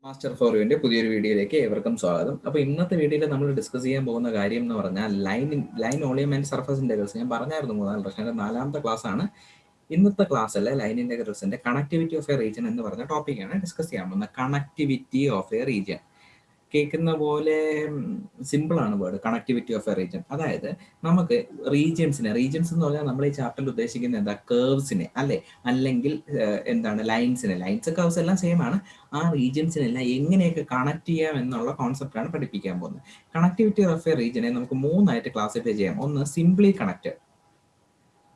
Master four യുവിന്റെ പുതിയൊരു വീഡിയോയിലേക്ക് ഏവർക്കും സ്വാഗതം. അപ്പോൾ ഇന്നത്തെ വീഡിയോയിൽ നമ്മൾ ഡിസ്കസ് ചെയ്യാൻ പോകുന്ന കാര്യം എന്ന് പറഞ്ഞാൽ line volume and surface integrals. ഞാൻ പറഞ്ഞായിരുന്നു മൂന്നാം വർഷത്തിന്റെ 4ാമത്തെ ക്ലാസ് ആണ് ഇന്നത്തെ ക്ലാസ്സിൽ. ലൈൻ ഇന്റഗ്രൽസിന്റെ കണക്ടിവിറ്റി ഓഫ് എ റീജിയൻ എന്ന് പറഞ്ഞ ടോപ്പിക്കാണ് ഡിസ്കസ് ചെയ്യാൻ പോകുന്നത്. കണക്ടിവിറ്റി ഓഫ് എ റീജിയൻ കേൾക്കുന്ന പോലെ സിമ്പിൾ ആണ് word, connectivity of a region. അതായത് നമുക്ക് റീജിയൻസ് എന്ന് പറഞ്ഞാൽ നമ്മൾ ഈ ചാപ്റ്ററിൽ ഉദ്ദേശിക്കുന്നത് എന്താ, കേർവ്സിനെ അല്ലെ, അല്ലെങ്കിൽ എന്താണ് ലൈൻസിനെ. ലൈൻസ് കേർവ്സ് എല്ലാം സെയിം ആണ്. ആ റീജിയൻസിനെല്ലാം എങ്ങനെയൊക്കെ കണക്ട് ചെയ്യാം എന്നുള്ള കോൺസെപ്റ്റാണ് പഠിപ്പിക്കാൻ പോകുന്നത്. കണക്ടിവിറ്റി ഓഫ് എ റീജിയനെ നമുക്ക് മൂന്നായിട്ട് ക്ലാസിഫൈ ചെയ്യാം. ഒന്ന് സിംപ്ലി കണക്റ്റഡ്,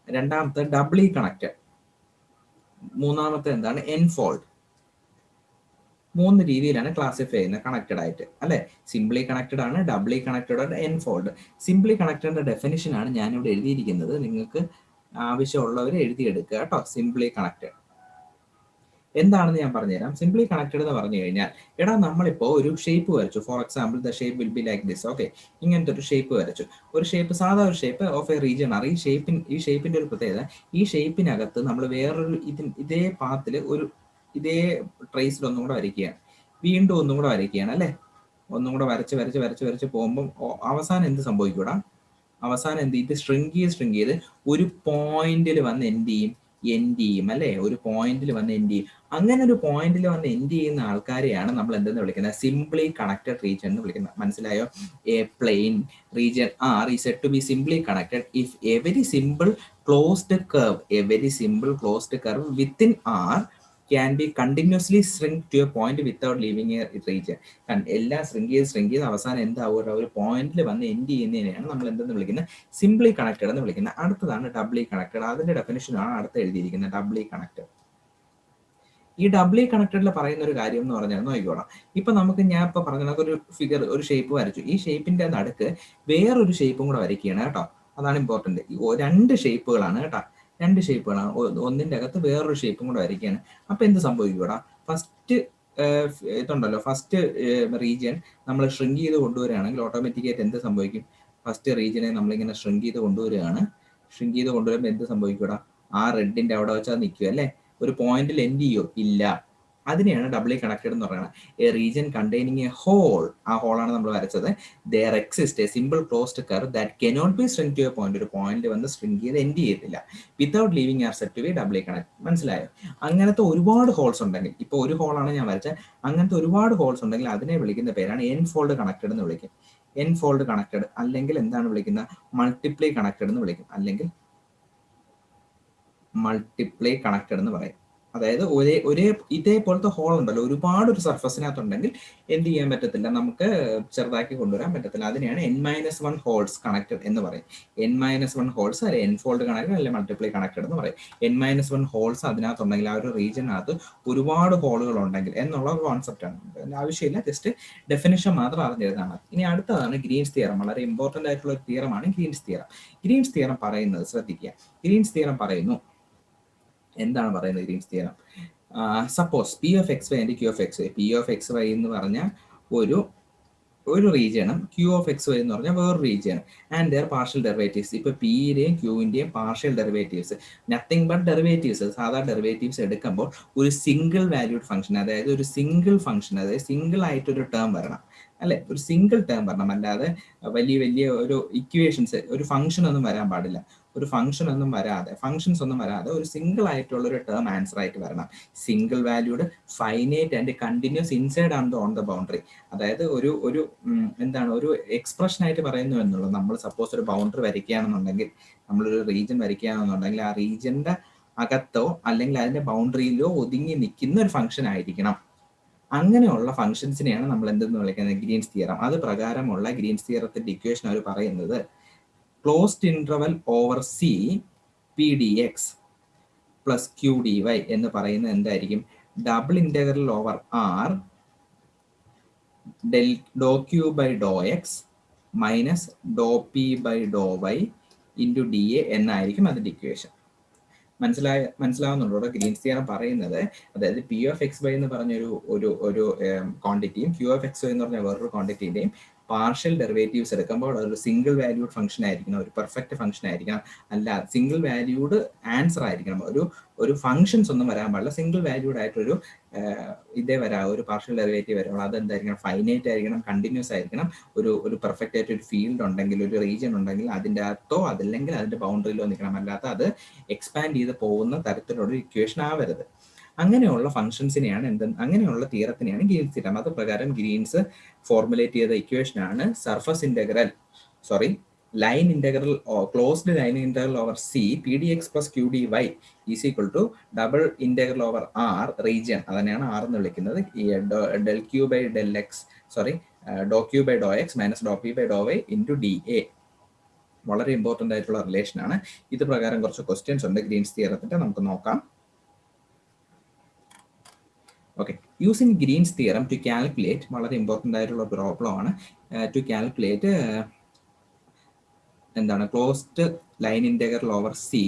രണ്ടാമത്തെ ഡബ്ലി കണക്റ്റഡ്, മൂന്നാമത്തെ എന്താണ് എൻഫോൾഡ്. 3 രീതിയിലാണ് ക്ലാസിഫൈ ചെയ്യുന്നത് കണക്റ്റഡ് ആയിട്ട് അല്ലെ. സിംപ്ലി കണക്റ്റഡ് ആണ്, ഡബ്ലി കണക്റ്റഡ് ആണ്, എൻഫോൾഡ്. സിംപ്ലി കണക്റ്റഡിന്റെ ഡെഫിനിഷൻ ആണ് ഞാനിവിടെ എഴുതിയിരിക്കുന്നത്. നിങ്ങൾക്ക് ആവശ്യമുള്ളവർ എഴുതിയെടുക്കുക കേട്ടോ. സിംപ്ലി കണക്റ്റഡ് എന്താണെന്ന് ഞാൻ പറഞ്ഞുതരാം. സിംപ്ലി കണക്റ്റഡ് എന്ന് പറഞ്ഞു കഴിഞ്ഞാൽ, നമ്മളിപ്പോൾ ഒരു ഷേപ്പ് വരച്ചു. For example the shape will be like this. Okay, ഇങ്ങനത്തെ ഒരു ഷേപ്പ് വരച്ചു. ഒരു ഷേപ്പ്, സാധാ ഒരു ഷേപ്പ് ഓഫ് എ റീജിയൻ ആണ്. ഈ ഷേപ്പിന്റെ ഒരു പ്രത്യേകത, ഈ ഷേപ്പിനകത്ത് നമ്മൾ വേറൊരു ഇതേ പാത്തിൽ ഇതേ ട്രേസിൽ ഒന്നും കൂടെ വരയ്ക്കുകയാണ്, വീണ്ടും ഒന്നും കൂടെ വരയ്ക്കുകയാണ് അല്ലെ. ഒന്നും കൂടെ വരച്ച് പോകുമ്പോൾ അവസാനം എന്ത് സംഭവിക്കൂടാ, അവസാനം എന്ത്, ഇത് സ്ട്രിങ്ക് ചെയ്ത് ഒരു പോയിന്റിൽ വന്ന് എൻഡ് ചെയ്യും അല്ലെ. ഒരു പോയിന്റിൽ വന്ന് എൻഡ് ചെയ്യും. അങ്ങനെ ഒരു പോയിന്റിൽ വന്ന് എൻഡ് ചെയ്യുന്ന ആൾക്കാരെയാണ് നമ്മൾ എന്തെന്ന് വിളിക്കുന്നത്, സിംപ്ലി കണക്റ്റഡ് റീജിയൻ എന്ന് വിളിക്കുന്നത്. മനസ്സിലായോ? A plain region R is said to be simply connected if every simple closed curve within R can be continuously shrink to a point without leaving a region. എല്ലാം shrink ചെയ്ത് അവസാനം എന്താവുക, ഒരു പോയിന്റിൽ വന്ന് end ചെയ്യുന്നതിനെയാണ് നമ്മൾ എന്തെന്ന് വിളിക്കുന്നത്, സിംപ്ലി കണക്റ്റഡ് എന്ന് വിളിക്കുന്നത്. അടുത്തതാണ് ഡബ്ലി കണക്റ്റഡ്. അതിന്റെ ഡെഫിനിഷനാണ് അടുത്ത് എഴുതിയിരിക്കുന്നത്, ഡബ്ലി കണക്റ്റഡ്. ഈ ഡബ്ലി കണക്റ്റഡിൽ പറയുന്ന ഒരു കാര്യം എന്ന് പറഞ്ഞാൽ നോക്കിക്കോളാം. ഇപ്പൊ ഞാൻ ഇപ്പൊ പറഞ്ഞ ഒരു ഫിഗർ, ഒരു ഷേപ്പ് വരച്ചു. ഈ ഷേപ്പിന്റെ നടുക്ക് വേറൊരു ഷേപ്പും കൂടെ വരയ്ക്കുകയാണ് കേട്ടോ. അതാണ് ഇമ്പോർട്ടന്റ്. 2 ഷേപ്പുകളാണ് കേട്ടോ, 2 ഷേപ്പുകളാണ്. ഒന്നിന്റെ അകത്ത് വേറൊരു ഷേപ്പും കൂടെ വരയ്ക്കുകയാണ്. അപ്പൊ എന്ത് സംഭവിക്കൂടാ, ഫസ്റ്റ് ഇതുണ്ടല്ലോ, ഫസ്റ്റ് റീജിയൻ നമ്മൾ ഷ്രിങ്ക് ചെയ്ത് കൊണ്ടുവരികയാണെങ്കിൽ ഓട്ടോമാറ്റിക്കായിട്ട് എന്ത് സംഭവിക്കും, ഫസ്റ്റ് റീജിയനെ നമ്മളിങ്ങനെ ഷ്രിങ്ക് ചെയ്ത് കൊണ്ടുവരുമ്പോൾ എന്ത് സംഭവിക്കൂടാ, ആ റെഡിന്റെ അവിടെ വെച്ചാൽ നിൽക്കുക അല്ലെ. ഒരു പോയിന്റിൽ എൻഡ് ചെയ്യോ, ഇല്ല. അതിനെയാണ് ഡബ്ലി കണക്റ്റഡ് എന്ന് പറയുന്നത്. A region containing a hole, ആ ഹോളാണ് നമ്മൾ വരച്ചത്. There exist a simple closed curve that cannot be shrink to a point, ഒരു പോയിന്റ് വന്ന് സ്ട്രിങ്ക് ചെയ്ത് എൻഡ് ചെയ്യത്തില്ല. Without leaving R said to be doubly connect. മനസ്സിലായോ? അങ്ങനത്തെ ഒരുപാട് ഹോൾസ് ഉണ്ടെങ്കിൽ, ഇപ്പോൾ ഒരു ഹോളാണ് ഞാൻ വരച്ചത്, അങ്ങനത്തെ ഒരുപാട് ഹോൾസ് ഉണ്ടെങ്കിൽ അതിനെ വിളിക്കുന്ന പേരാണ് എൻഫോൾഡ് കണക്റ്റഡ് എന്ന് വിളിക്കും. എൻഫോൾഡ് കണക്റ്റഡ് അല്ലെങ്കിൽ എന്താണ് വിളിക്കുന്നത്, മൾട്ടിപ്ലൈ കണക്റ്റഡ് എന്ന് വിളിക്കും, അല്ലെങ്കിൽ മൾട്ടിപ്ലൈ കണക്റ്റഡ് എന്ന് പറയും. അതായത് ഒരേ ഇതേപോലത്തെ ഹോൾ ഉണ്ടല്ലോ, ഒരുപാട് ഒരു സർഫസിനകത്തുണ്ടെങ്കിൽ എന്ത് ചെയ്യാൻ പറ്റത്തില്ല, നമുക്ക് ചെറുതാക്കി കൊണ്ടുവരാൻ പറ്റത്തില്ല. അതിനെയാണ് N-1 ഹോൾസ് കണക്റ്റഡ് എന്ന് പറയും. N-1 ഹോൾസ് അല്ലെ എൻഫോൾഡ് കണക്റ്റഡ് അല്ലെ മൾട്ടിപ്ലൈ കണക്റ്റഡ് എന്ന് പറയും. N-1 ഹോൾസ് അതിനകത്തുണ്ടെങ്കിൽ, ആ ഒരു റീജിയനകത്ത് ഒരുപാട് ഹോളുകൾ ഉണ്ടെങ്കിൽ എന്നുള്ള ഒരു കോൺസെപ്റ്റ് ആണ്. ആവശ്യമില്ല, ജസ്റ്റ് ഡെഫിനിഷൻ മാത്രം അറിഞ്ഞിരുന്നാൽ മതി. ഇനി അടുത്തതാണ് ഗ്രീൻസ് തിയറം. വളരെ ഇമ്പോർട്ടന്റ് ആയിട്ടുള്ള ഒരു തിയറമാണ് ഗ്രീൻസ് തിയറം. ഗ്രീൻസ് തിയറം പറയുന്നത് ശ്രദ്ധിക്കുക. ഗ്രീൻസ് തിയറം പറയുന്നു, എന്താണ് പറയുന്നത് Green's theorem? Suppose P of X Y and Q of X Y. P of X Y എന്ന് പറഞ്ഞാൽ ഒരു റീജിയനും ക്യൂ ഓഫ് എക്സ് വൈ എന്ന് പറഞ്ഞാൽ വേറൊരു റീജിയനും, ആൻഡ് ദെയർ പാർഷ്യൽ ഡെറിവേറ്റീവ്സ്. ഇപ്പൊ പിയുടെയും ക്യൂവിന്റെയും partial derivatives, nothing but derivatives, സാധാരണ ഡെറിവേറ്റീവ്സ് എടുക്കുമ്പോൾ ഒരു സിംഗിൾ വാല്യൂഡ് ഫംഗ്ഷൻ, അതായത് ഒരു സിംഗിൾ ഫംഗ്ഷൻ, അതായത് സിംഗിൾ ആയിട്ടൊരു ടേം വരണം അല്ലെ, ഒരു സിംഗിൾ ടേം വരണം. അല്ലാതെ വലിയ ഒരു ഇക്വേഷൻസ്, ഒരു ഫംഗ്ഷൻ ഒന്നും വരാൻ പാടില്ല. ഒരു ഫംഗ്ഷൻസ് ഒന്നും വരാതെ ഒരു സിംഗിൾ ആയിട്ടുള്ള ഒരു ടേം ആൻസർ ആയിട്ട് വരണം. Single valued, finite and continuous inside and on the boundary. അതായത് ഒരു ഒരു എക്സ്പ്രഷൻ ആയിട്ട് പറയുന്നു എന്നുള്ളത്. നമ്മൾ സപ്പോസ് ഒരു ബൗണ്ടറി വരയ്ക്കുകയാണെന്നുണ്ടെങ്കിൽ, നമ്മളൊരു റീജിയൻ വരയ്ക്കുകയാണെന്നുണ്ടെങ്കിൽ, ആ റീജിയന്റെ അകത്തോ അല്ലെങ്കിൽ അതിന്റെ ബൗണ്ടറിയിലോ ഒതുങ്ങി നിൽക്കുന്ന ഒരു ഫംഗ്ഷൻ ആയിരിക്കണം. അങ്ങനെയുള്ള ഫംഗ്ഷൻസിനെയാണ് നമ്മൾ എന്തെന്ന് വിളിക്കുന്നത്, ഗ്രീൻസ് തിയറം. അത് പ്രകാരമുള്ള ഗ്രീൻസ് തിയറത്തിന്റെ ഇക്വേഷൻ അവർ പറയുന്നത്, closed interval over C P D X plus Q D Y എന്ന് പറയുന്നത് എന്തായിരിക്കും, double integral over R doe Q by Dr X minus Dr P by Dr Y into D A എന്നായിരിക്കും അതിന്റെ equation. മനസ്സിലാവുന്നുണ്ടോ? Green's theorem പറയുന്നത്, അതായത് P of X Y എന്ന് പറഞ്ഞ ഒരു ക്വാണ്ടിറ്റിയും ക്യൂ ഓഫ് എക്സ് വൈ എന്ന് പറഞ്ഞ വേറൊരു ക്വാണ്ടിറ്റിന്റെയും പാർഷ്യൽ ഡെറിവേറ്റീവ്സ് എടുക്കുമ്പോൾ ഒരു സിംഗിൾ വാല്യൂഡ് ഫംഗ്ഷൻ ആയിരിക്കണം, ഒരു പെർഫെക്റ്റ് ഫംഗ്ഷൻ ആയിരിക്കണം, അല്ല സിംഗിൾ വാല്യൂഡ് ആൻസർ ആയിരിക്കണം. ഒരു ഫംഗ്ഷൻസ് ഒന്നും വരാൻ പാടില്ല, സിംഗിൾ വാല്യൂഡ് ആയിട്ടൊരു ഇതേ വരാം, ഒരു പാർഷ്യൽ ഡെറിവേറ്റീവ് വരാം. അതെന്തായിരിക്കണം? ഫൈനൈറ്റ് ആയിരിക്കണം, കണ്ടിന്യൂസ് ആയിരിക്കണം, ഒരു പെർഫെക്റ്റ് ആയിട്ട് ഒരു ഫീൽഡ് ഉണ്ടെങ്കിൽ, ഒരു റീജിയൻ ഉണ്ടെങ്കിൽ അതിൻ്റെ അകത്തോ അതല്ലെങ്കിൽ അതിൻ്റെ ബൗണ്ടറിയിലോ നിൽക്കണം, അല്ലാത്ത അത് എക്സ്പാൻഡ് ചെയ്ത് പോകുന്ന തരത്തിലുള്ള ഇക്വേഷൻ ആവരുത്. അങ്ങനെയുള്ള ഫംഗ്ഷൻസിനെയാണ് അങ്ങനെയുള്ള തിയറത്തിനെയാണ് ഗ്രീൻസ് തിയറം. അത് പ്രകാരം ഗ്രീൻസ് ഫോർമുലേറ്റ് ചെയ്ത ഇക്വേഷനാണ് surface integral line integral closed line integral over C P D X plus Q D Y is equal to double integral over R region, അതിനെയാണ് ആർ എന്ന് വിളിക്കുന്നത്, del Q by del X dough Q by Dr X minus Dr P by Dr Y into D A. വളരെ important ആയിട്ടുള്ള relation ആണ്. ഇത് പ്രകാരം കുറച്ച് questions ഉണ്ട് ഗ്രീൻസ് തിയറത്തിന്റെ, നമുക്ക് നോക്കാം. Okay, using Green's theorem to calculate, വളരെ ഇമ്പോർട്ടൻ്റ് ആയിട്ടുള്ള പ്രോബ്ലം ആണ്, ടു കാൽക്കുലേറ്റ് എന്താണ് closed line integral over C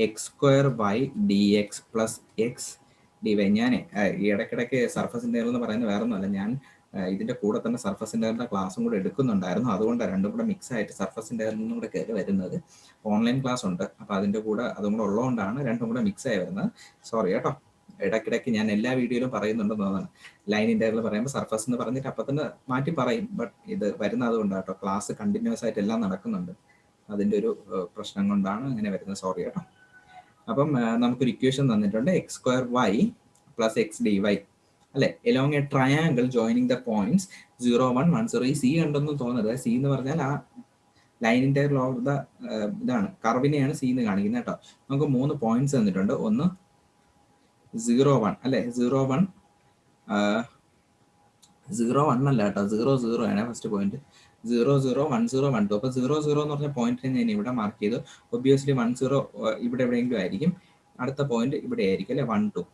x square Y D X plus X D y. ഞാൻ ഇടയ്ക്കിടയ്ക്ക് സർഫസ് ഇന്റഗ്രൽ എന്ന് പറയുന്നത് വേറെ ഒന്നുമല്ല, ഞാൻ ഇതിന്റെ കൂടെ തന്നെ സർഫസ് ഇന്റഗ്രലിന്റെ ക്ലാസ്സും കൂടെ എടുക്കുന്നുണ്ടായിരുന്നു, അതുകൊണ്ടാണ് രണ്ടും കൂടെ മിക്സ് ആയിട്ട് സർഫസ് ഇന്റഗ്രലിനും കൂടെ കയറി വരുന്നത്. ഓൺലൈൻ ക്ലാസ് ഉണ്ട്, അപ്പോൾ അതിന്റെ കൂടെ അതും കൂടെ ഉള്ളതുകൊണ്ടാണ് രണ്ടും കൂടെ മിക്സ് ആയി വരുന്നത്. സോറി കേട്ടോ, ഇടയ്ക്കിടയ്ക്ക് ഞാൻ എല്ലാ വീഡിയോയിലും പറയുന്നുണ്ടെന്ന് തോന്നുന്നു. ലൈൻ ഇന്റഗ്രൽ പറയുമ്പോൾ സർഫസ് എന്ന് പറഞ്ഞിട്ട് അപ്പം തന്നെ മാറ്റി പറയും, ബട്ട് ഇത് വരുന്നത് കൊണ്ടാണ് കേട്ടോ, ക്ലാസ് കണ്ടിന്യൂസ് ആയിട്ട് എല്ലാം നടക്കുന്നുണ്ട്, അതിൻ്റെ ഒരു പ്രശ്നം കൊണ്ടാണ് അങ്ങനെ വരുന്നത്, സോറി കേട്ടോ. അപ്പം നമുക്കൊരു ഇക്വേഷൻ തന്നിട്ടുണ്ട്, X square Y plus X D Y അല്ലെ, along a triangle joining the points 0, 1, 1, 0. ഈ സി കണ്ടൊന്നും തോന്നരുത്, സി എന്ന് പറഞ്ഞാൽ ആ ലൈൻ ഇന്റഗ്രൽ ഓഫ് ദ ഇതാണ് കർവിനെയാണ് സി എന്ന് കാണിക്കുന്നത് കേട്ടോ. നമുക്ക് 3 പോയിന്റ്സ് തന്നിട്ടുണ്ട്, ഒന്ന് 0, 1 അല്ലെ, 0, 1 അല്ല കേട്ടോ, 0, 0 ആണ് ഫസ്റ്റ് പോയിന്റ്, 0, 0, 1, 0, 1, 2. അപ്പൊ 0, 0 എന്ന് പറഞ്ഞ പോയിന്റിനെ ഞാൻ ഇവിടെ മാർക്ക് ചെയ്തു. ഒബ്വിയസ്ലി 1, 0 ഇവിടെ എവിടെയെങ്കിലും ആയിരിക്കും, അടുത്ത പോയിന്റ് ഇവിടെ ആയിരിക്കും അല്ലെ, 1, 2.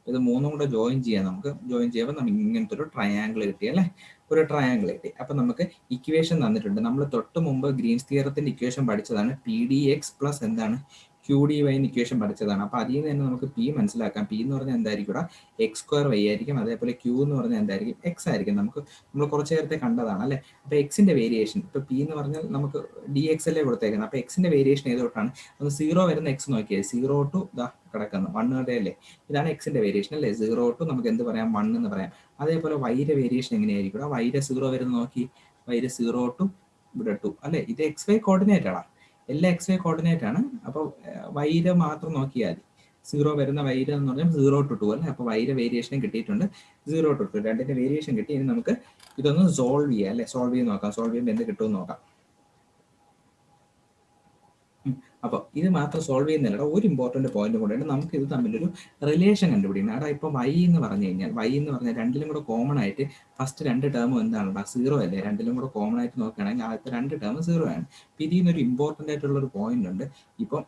ഇത് മൂന്നും കൂടെ ജോയിൻ ചെയ്യാം, നമുക്ക് ജോയിൻ ചെയ്യുമ്പോൾ നമുക്ക് ഇങ്ങനത്തെ ഒരു ട്രയാങ്കിൾ കിട്ടി അല്ലെ, ഒരു ട്രയാങ്കിൾ കിട്ടി. അപ്പൊ നമുക്ക് ഇക്വേഷൻ തന്നിട്ടുണ്ട്, നമ്മൾ തൊട്ട് മുമ്പ് ഗ്രീൻസ് തിയറത്തിന്റെ ഇക്വേഷൻ പഠിച്ചതാണ്, പി ഡി എക്സ് പ്ലസ് എന്താണ് ക്യൂ ഡി വൈ ഇക്വേഷൻ പഠിച്ചതാണ്. അപ്പൊ അതിൽ നിന്ന് തന്നെ നമുക്ക് പി മനസ്സിലാക്കാം. പി എന്ന് പറഞ്ഞാൽ എന്തായിരിക്കും, എക്സ് സ്ക്വയർ വൈ ആയിരിക്കും, അതേപോലെ ക്യൂ എന്ന് പറഞ്ഞാൽ എന്തായിരിക്കും, എക്സ് ആയിരിക്കും. നമ്മൾ കുറച്ച് നേരത്തെ കണ്ടതാണ് അല്ലെ. അപ്പൊ എക്സിന്റെ വേരിയേഷൻ, ഇപ്പൊ പി എന്ന് പറഞ്ഞാൽ നമുക്ക് ഡി എക്സ് അല്ലേ കൊടുത്തേക്കുന്നത്, അപ്പൊ എക്സിന്റെ വേരിയേഷൻ ഏതോട്ടാണ്, ഒന്ന് 0 വരുന്ന എക്സ് നോക്കിയാൽ 0 ടു ദാ കിടക്കുന്നു 1 വരെ അല്ലേ, ഇതാണ് എക്സിന്റെ വേരിയേഷൻ അല്ലേ. 0 ടു നമുക്ക് എന്ത് പറയാം, 1 എന്ന് പറയാം. അതേപോലെ വൈയുടെ വേരിയേഷൻ എങ്ങനെയായിരിക്കും, വൈയുടെ 0 വരുന്ന നോക്കി, വൈയുടെ 0 ടു ഇവിടെ 2 അല്ലെ, ഇത് എക്സ് വൈ കോർഡിനേറ്റ് ആണ്, എല്ലാം എക്സ് വൈ കോർഡിനേറ്റ് ആണ്. അപ്പൊ വൈര മാത്രം നോക്കിയാൽ 0 വരുന്ന വൈര എന്ന് പറഞ്ഞാൽ 0 to 2 അല്ലെ. അപ്പൊ വൈര വേരിയേഷനും കിട്ടിയിട്ടുണ്ട്, 0 to 2 രണ്ടിന്റെ വേരിയേഷൻ കിട്ടി. ഇനി നമുക്ക് ഇതൊന്ന് സോൾവ് ചെയ്യാം അല്ലെ, സോൾവ് ചെയ്ത് നോക്കാം, സോൾവ് ചെയ്യുമ്പോൾ എന്ത് കിട്ടുമെന്ന് നോക്കാം. അപ്പോൾ ഇത് മാത്രം സോൾവ് ചെയ്യുന്നില്ല, ഒരു ഇമ്പോർട്ടന്റ് പോയിന്റ് കൂടെയാണ്, നമുക്ക് ഇത് തമ്മിലൊരു റിലേഷൻ കണ്ടുപിടിക്കണം. അവിടെ ഇപ്പൊ വൈ എന്ന് പറഞ്ഞു കഴിഞ്ഞാൽ, വൈ എന്ന് പറഞ്ഞാൽ രണ്ടിലും കൂടെ കോമൺ ആയിട്ട് ഫസ്റ്റ് 2 ടേമും എന്താണ്, 0 അല്ലേ, രണ്ടിലും കൂടെ കോമൺ ആയിട്ട് നോക്കുകയാണെങ്കിൽ ആദ്യത്തെ 2 ടേം 0 ആണ്. ഇതിൽ നിന്നൊരു ഇമ്പോർട്ടന്റ് ആയിട്ടുള്ള ഒരു പോയിന്റ് ഉണ്ട്. ഇപ്പൊ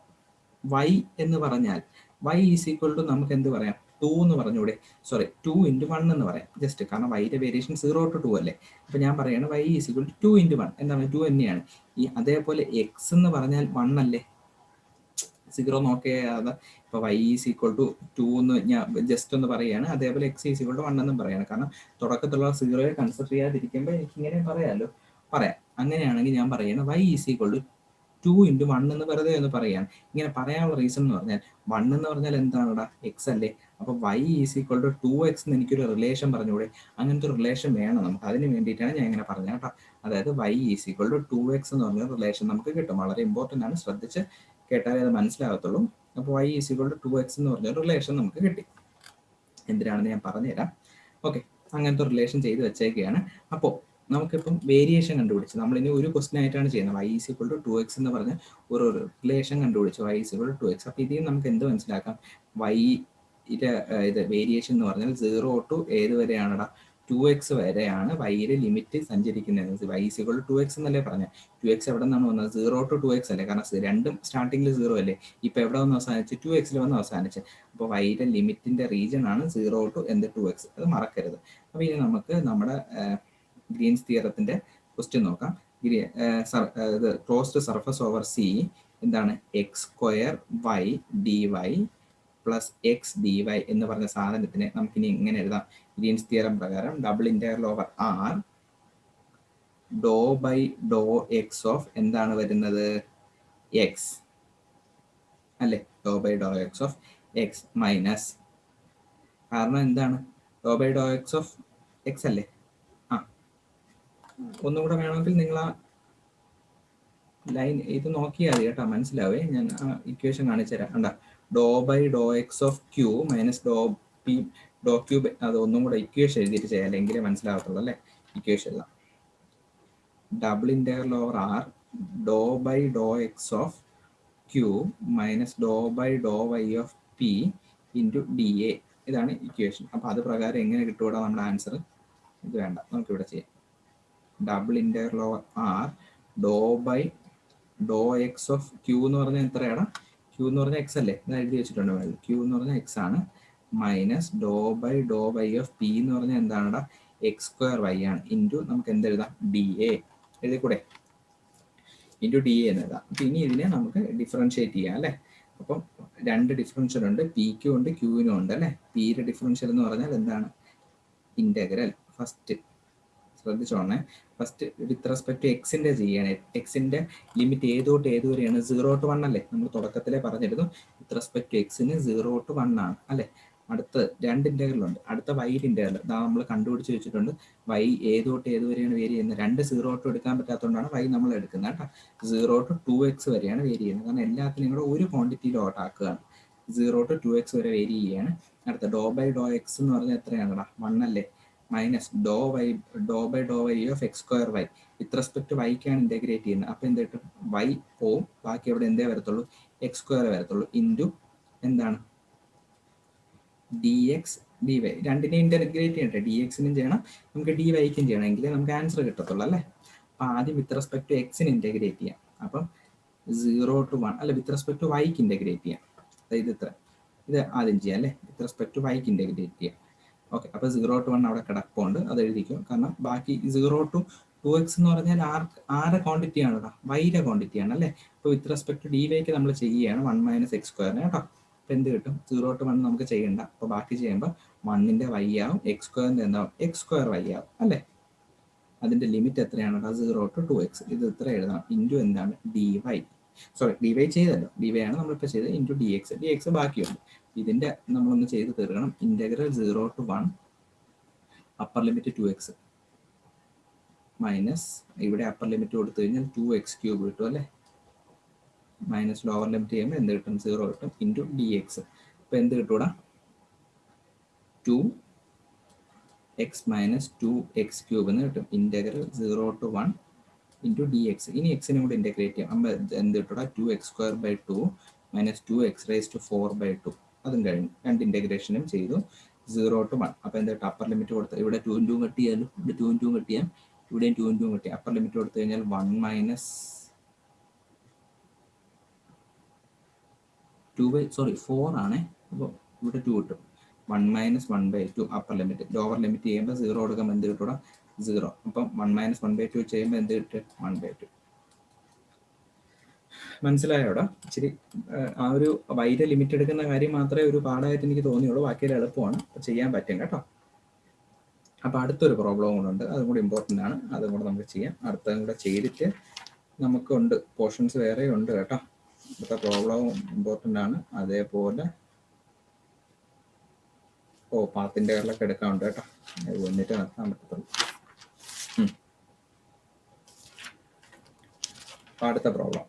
വൈ എന്ന് പറഞ്ഞാൽ വൈ ഈസ് ഈക്വൽ ടു നമുക്ക് എന്ത് പറയാം, 2 എന്ന് പറഞ്ഞൂടെ, സോറി 2 into 1 എന്ന് പറയാം, ജസ്റ്റ് കാരണം വൈയുടെ വേരിയേഷൻ 0 to 2 അല്ലേ. അപ്പൊ ഞാൻ പറയാണ് y is equal to 2 into 1 എന്താണ്, 2 തന്നെയാണ്. ഈ അതേപോലെ എക്സ് എന്ന് പറഞ്ഞാൽ 1 അല്ലേ, 0 നോക്കിയാൽ ഇപ്പൊ വൈ ഈസ് ഈക്വൽ ടു 2 എന്ന് ഞാൻ ജസ്റ്റ് ഒന്ന് പറയുകയാണ്. അതേപോലെ എക്സ് ഈസ് ഈക്വൽ ടു 1 എന്നും പറയാണ്, കാരണം തുടക്കത്തിലുള്ള 0 കൺസിഡർ ചെയ്യാതിരിക്കുമ്പോൾ എനിക്ക് ഇങ്ങനെ പറയാം. അങ്ങനെയാണെങ്കിൽ ഞാൻ പറയാണ് y is equal to 2 into 1 എന്ന് വെറുതെ ഒന്ന് പറയാണ്. ഇങ്ങനെ പറയാനുള്ള റീസൺ എന്ന് പറഞ്ഞാൽ 1 എന്ന് പറഞ്ഞാൽ എന്താണെടാ, എക്സ് അല്ലേ. അപ്പൊ Y is equal to 2x എന്ന് എനിക്കൊരു റിലേഷൻ പറഞ്ഞൂടെ, അങ്ങനത്തെ ഒരു റിലേഷൻ വേണം നമുക്ക്, അതിന് വേണ്ടിയിട്ടാണ് ഞാൻ ഇങ്ങനെ പറഞ്ഞത് കേട്ടോ. അതായത് Y is equal to 2x എന്ന് പറഞ്ഞ റിലേഷൻ നമുക്ക് കിട്ടും. വളരെ ഇമ്പോർട്ടൻ്റ് ആണ്, ശ്രദ്ധിച്ച് കേട്ടാലേ അത് മനസ്സിലാകത്തുള്ളൂ. അപ്പോൾ Y is equal to 2x എന്ന് പറഞ്ഞ റിലേഷൻ നമുക്ക് കിട്ടി. എന്തിനാണെന്ന് ഞാൻ പറഞ്ഞുതരാം. ഓക്കെ, അങ്ങനത്തെ റിലേഷൻ ചെയ്ത് വെച്ചേക്കുകയാണ്. അപ്പോൾ നമുക്കിപ്പം വേരിയേഷൻ കണ്ടുപിടിച്ച്, നമ്മളിനി ഒരു ക്വസ്റ്റൻ ആയിട്ടാണ് ചെയ്യുന്നത്, Y is equal to 2x എന്ന് പറഞ്ഞ ഒരു റിലേഷൻ കണ്ടുപിടിച്ചു, Y is equal to 2x. അപ്പോൾ ഇതിൽ നമുക്ക് എന്ത് മനസ്സിലാക്കാം, വൈ ഇത് വേരിയേഷൻ എന്ന് പറഞ്ഞാൽ 0 to ഏത് വരെയാണടാ, 2x വരെയാണ് വൈയുടെ ലിമിറ്റ് സഞ്ചരിക്കുന്നത്. Y is equal to 2x എന്നല്ലേ പറഞ്ഞത്, 2x എവിടെ നിന്നാണ് വന്നത്, 0 to 2x അല്ലേ, കാരണം രണ്ടും സ്റ്റാർട്ടിങ്ങിൽ 0 അല്ലേ. ഇപ്പൊ എവിടെ വന്ന് അവസാനിച്ച്, 2x വന്ന് അവസാനിച്ച്. അപ്പോൾ വൈയുടെ ലിമിറ്റിന്റെ റീജിയൻ ആണ് 0 to 2x, അത് മറക്കരുത്. അപ്പൊ ഇനി നമുക്ക് നമ്മുടെ ഗ്രീൻസ് തിയറത്തിന്റെ ക്വസ്റ്റ്യൻ നോക്കാം. ക്ലോസ്ഡ് സർഫസ് ഓവർ സി എന്താണ്, X square Y D Y plus X D Y എന്ന് പറഞ്ഞ സാധനത്തിനെ നമുക്കിനി ഇങ്ങനെ എഴുതാം, ഗ്രീൻസ് തിയറം പ്രകാരം double integral over R Dr by Dr X of എന്താണ് വരുന്നത്, എക്സ് അല്ലേ, dough by Dr X of X minus, കാരണം എന്താണ് ഡോ by Dr X of X അല്ലേ. ആ ഒന്നും കൂടെ വേണമെങ്കിൽ നിങ്ങൾ ആ ലൈൻ ഇത് നോക്കിയാൽ മതി കേട്ടോ, മനസ്സിലാവേ. ഞാൻ ആ ഇക്വേഷൻ കാണിച്ചു തരാം. കണ്ട, dough by Dr X of Q minus dough Q, അത് ഒന്നും കൂടെ ഇക്വേഷൻ എഴുതിയിട്ട് ചെയ്യാം, എങ്കിലേ മനസ്സിലാവത്തുള്ളൂ അല്ലേ. ഇക്വേഷൻ എഴുതാം, double integral over R Dr by Dr X of Q minus Dr by Dr Y of P into D A. ഇതാണ് equation. അപ്പോൾ അത് പ്രകാരം എങ്ങനെ കിട്ടുകൂടാ നമ്മുടെ ആൻസർ? ഇത് വേണ്ട, നമുക്കിവിടെ ചെയ്യാം. Double integral over R Dr by Dr X of Q എന്ന് പറഞ്ഞാൽ എത്രയാണ്, ക്യൂ എന്ന് പറഞ്ഞാൽ എക്സ് അല്ലേ, ഇത് എഴുതി വെച്ചിട്ടുണ്ട്. ക്യൂ എന്ന് പറഞ്ഞാൽ എക്സ് ആണ്, minus Dr by Dr Y of P എന്ന് പറഞ്ഞാൽ എന്താണെടാ, എക്സ് സ്ക്വയർ വൈ ആണ്, ഇൻറ്റു നമുക്ക് എന്തെഴുതാം, ഡി എ എഴുതി കൂടെ, ഇൻറ്റു ഡി എ എന്ന് എഴുതാം. അപ്പം ഇനി ഇതിനെ നമുക്ക് ഡിഫറൻഷിയേറ്റ് ചെയ്യാം അല്ലേ. അപ്പം രണ്ട് ഡിഫറൻഷ്യൽ ഉണ്ട്, പിക്കും ഉണ്ട് ക്യൂവിനും ഉണ്ട് അല്ലേ. പിയുടെ ഡിഫറൻഷ്യൽ എന്ന് പറഞ്ഞാൽ എന്താണ്, ഇന്റഗ്രൽ. ഫസ്റ്റ് ശ്രദ്ധിച്ചോണേ, ഫസ്റ്റ് വിത്ത് റെസ്പെക്ട് ടു എക്സിന്റെ ചെയ്യണേ. എക്സിന്റെ ലിമിറ്റ് ഏതോട്ട് ഏതുവരെയാണ്, 0 to 1 അല്ലേ, നമ്മൾ തുടക്കത്തിലെ പറഞ്ഞിരുന്നു. വിത്ത് റെസ്പെക്ട് ടു എക്സിന് 0 to 1 ആണ് അല്ലേ. അടുത്ത് രണ്ട് ഇന്റഗ്രലുണ്ട്, അടുത്ത വൈയുടെ ഇന്റഗ്രൽ നമ്മൾ കണ്ടുപിടിച്ച് വെച്ചിട്ടുണ്ട്. വൈ ഏതോട്ട് ഏതുവരെയാണ് വേരി ചെയ്യുന്നത്, രണ്ട് 0 to എടുക്കാൻ പറ്റാത്തതുകൊണ്ടാണ് വൈ നമ്മൾ എടുക്കുന്നത് കേട്ടോ. 0 to 2x വരെയാണ് വേരി ചെയ്യുന്നത്, കാരണം എല്ലാത്തിനും കൂടെ ഒരു ക്വാണ്ടിറ്റിയിലോട്ട് ആക്കുകയാണ്. 0 to 2x വരെ വേരി ചെയ്യുകയാണ്. അടുത്ത ഡോ ബൈ ഡോ എക്സ് എന്ന് പറഞ്ഞാൽ എത്രയാണടാ, 1 അല്ലേ, minus Dr by Dr Y of X square Y. With respect to വൈക്കാണ് ഇന്റഗ്രേറ്റ് ചെയ്യുന്നത്. അപ്പോൾ എന്ത് കിട്ടും, വൈ പോവും, ബാക്കി അവിടെ എന്തേ വരത്തുള്ളൂ, എക്സ് സ്ക്വയർ വരത്തുള്ളൂ, ഇൻറ്റു എന്താണ്, ഡി എക്സ് ഡി വൈ. രണ്ടിനെ ഇന്റഗ്രേറ്റ് ചെയ്യട്ടെ, ഡി എക്സിനും ചെയ്യണം നമുക്ക് ഡി വൈക്കും ചെയ്യണം, എങ്കിലേ നമുക്ക് ആൻസർ കിട്ടത്തുള്ളൂ അല്ലേ. അപ്പം ആദ്യം വിത്ത് റെസ്പെക്ട് ടു എക്സിന് ഇന്റഗ്രേറ്റ് ചെയ്യാം. അപ്പം 0 to 1 അല്ല, വിത്ത് റെസ്പെക്ട് ടു വൈക്ക് ഇന്റഗ്രേറ്റ് ചെയ്യാം. അതായത് ഇത് ആദ്യം ചെയ്യാം അല്ലേ, വിത്ത് റെസ്പെക്ട് ടു വൈക്ക് ഇന്റഗ്രേറ്റ് ചെയ്യാം. ഓക്കെ, അപ്പോൾ 0 to 1 അവിടെ കിടപ്പുണ്ട്, അത് എഴുതിക്കും. കാരണം ബാക്കി 0 to 2x എന്ന് പറഞ്ഞാൽ ആരുടെ ക്വാണ്ടിറ്റി ആണ് കേട്ടോ, വൈയുടെ ക്വാണ്ടിറ്റി ആണ് അല്ലേ. അപ്പോൾ വിത്ത് റെസ്പെക്ട് ടു ഡി വൈക്ക് നമ്മൾ ചെയ്യുകയാണ് 1 മൈനസ് എക്സ് സ്ക്വയറിന് കേട്ടോ. അപ്പോൾ എന്ത് കിട്ടും, 0 to 1 നമുക്ക് ചെയ്യണ്ട. അപ്പോൾ ബാക്കി ചെയ്യുമ്പോൾ 1ന്റെ വൈ ആവും, എക്സ് സ്ക്വയറിൻ്റെ എന്താവും, എക്സ് സ്ക്വയർ വൈ ആവും അല്ലേ. അതിൻ്റെ ലിമിറ്റ് എത്രയാണ്, 0 to 2x. ഇത് ഇത്ര എഴുതാം, ഇൻറ്റു എന്താണ്, d y. Sorry, d y ചെയ്തല്ലോ, ഡി വൈ ആണ് നമ്മളിപ്പോൾ ചെയ്തത്, into d x. D x ബാക്കിയുണ്ട്, ഇതിൻ്റെ നമ്മളൊന്ന് ചെയ്ത് തീർക്കണം. Integral 0 to 1 upper limit 2x minus ഇവിടെ അപ്പർ ലിമിറ്റ് കൊടുത്തു കഴിഞ്ഞാൽ 2x³ കിട്ടും അല്ലേ, മൈനസ് ലോവർ ലിമിറ്റ് ചെയ്യുമ്പോൾ എന്ത് കിട്ടും, 0 കിട്ടും, ഇൻറ്റു ഡി എക്സ്. അപ്പോൾ എന്ത് കിട്ടൂടാ, 2x മൈനസ് 2x³ എന്ന് കിട്ടും. Integral 0 to 1 into d X. ഇനി എക്സിനും കൂടി ഇൻറ്റഗ്രേറ്റ് ചെയ്യാം. അപ്പോൾ എന്ത് കിട്ടൂടാ, 2x² മൈനസ് 2x⁴/2. അതും കഴിഞ്ഞു, രണ്ട് ഇൻറ്റഗ്രേഷനും ചെയ്തു. 0 to 1. അപ്പോൾ എന്താ അപ്പർ ലിമിറ്റ് കൊടുത്ത് ഇവിടെ 2 × 2 കട്ട് ചെയ്യാലും, ഇവിടെ 2 × 2 കട്ട് ചെയ്യാം, ഇവിടെയും 2 × 2 കട്ട് ചെയ്യാം. അപ്പർ ലിമിറ്റ് കൊടുത്തു കഴിഞ്ഞാൽ 1 മൈനസ് 4 ആണേ. അപ്പോൾ ഇവിടെ 2 കിട്ടും, 1 minus 1/2 upper limit. Lower limit ചെയ്യുമ്പോൾ 0 കൊടുക്കുമ്പോൾ എന്ത് കിട്ടൂടാ, 0. അപ്പം 1 മൈനസ് 1/2 ചെയ്യുമ്പോൾ എന്ത് കിട്ടും, 1/2. മനസ്സിലായോടാ? ഇച്ചിരി ആ ഒരു വൈയുടെ ലിമിറ്റ് എടുക്കുന്ന കാര്യം മാത്രമേ ഒരു പാടായിട്ട് എനിക്ക് തോന്നിയുള്ളൂ, ബാക്കിയെല്ലാം എളുപ്പമാണ്, ചെയ്യാൻ പറ്റും കേട്ടോ. അപ്പോൾ അടുത്തൊരു പ്രോബ്ലം കൂടെ ഉണ്ട്, അതും കൂടി ഇമ്പോർട്ടൻ്റ് ആണ്, അതും കൂടെ നമുക്ക് ചെയ്യാം. അടുത്തതും കൂടെ ചെയ്തിട്ട് നമുക്കുണ്ട് പോർഷൻസ് വേറെ ഉണ്ട് കേട്ടോ. അടുത്ത പ്രോബ്ലവും ഇമ്പോർട്ടൻ്റ് ആണ്. അതേപോലെ പാത്തിൻ്റെ കറിലൊക്കെ എടുക്കാറുണ്ട് കേട്ടോ, അത് വന്നിട്ട് നടത്താൻ പറ്റത്തുള്ളൂ. അപ്പോൾ അടുത്ത problem,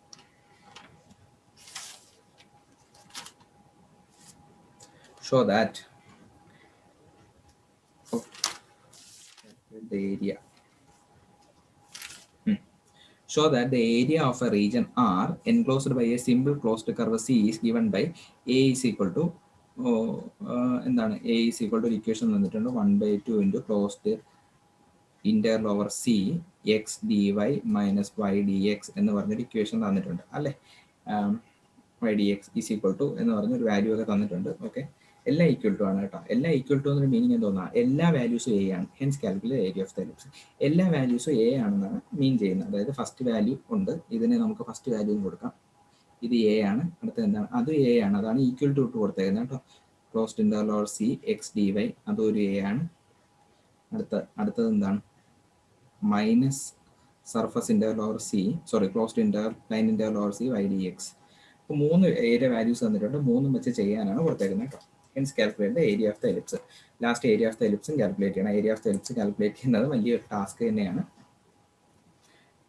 show that the area the area of a region R enclosed by a simple closed curve C is given by A is equal to എന്താണ്, A is equal to equation തന്നിട്ടുണ്ട് 1/2 into closed integral over C x dy minus y dx എന്ന് പറഞ്ഞൊരു equation തന്നിട്ടുണ്ട് അല്ലേ. y dx is equal to എന്ന് പറഞ്ഞൊരു value ഒക്കെ തന്നിട്ടുണ്ട്. ഓക്കെ, എല്ലാം ഈക്വൽ ടു ആണ് കേട്ടോ. എല്ലാം ഈക്വൽ ടു എന്നൊരു മീനിങ് എന്തോന്നാ, എല്ലാ വാല്യൂസും എ ആണ്. Hence calculate area of the ellipse. എല്ലാ വാല്യൂസും എ ആണെന്നാണ് മീൻ ചെയ്യുന്നത്. അതായത് ഫസ്റ്റ് വാല്യൂ ഉണ്ട്, ഇതിനെ നമുക്ക് ഫസ്റ്റ് വാല്യൂ കൊടുക്കാം, ഇത് എ ആണ്. അടുത്തത് എന്താണ്, അതും എ ആണ്, അതാണ് ഈക്വൽ ടു ഇട്ട് കൊടുത്തേക്കുന്നത് കേട്ടോ. Closed interval over C X D y, അതും ഒരു എ ആണ്. അടുത്തത് എന്താണ്, minus surface interval over C, sorry closed interval line interval over C y D x. അപ്പോൾ 3 ഏരിയ വാല്യൂസ് തന്നിട്ടുണ്ട്, 3 വെച്ച് ചെയ്യാനാണ് കൊടുത്തേക്കുന്നത് കേട്ടോ. Hence calculate area of the ellipse. Last area of the എലിപ്സും കാൽക്കുലേറ്റ് ചെയ്യണം. Area of the ellipse calculate ചെയ്യുന്നത് വലിയൊരു ടാസ്ക് തന്നെയാണ്.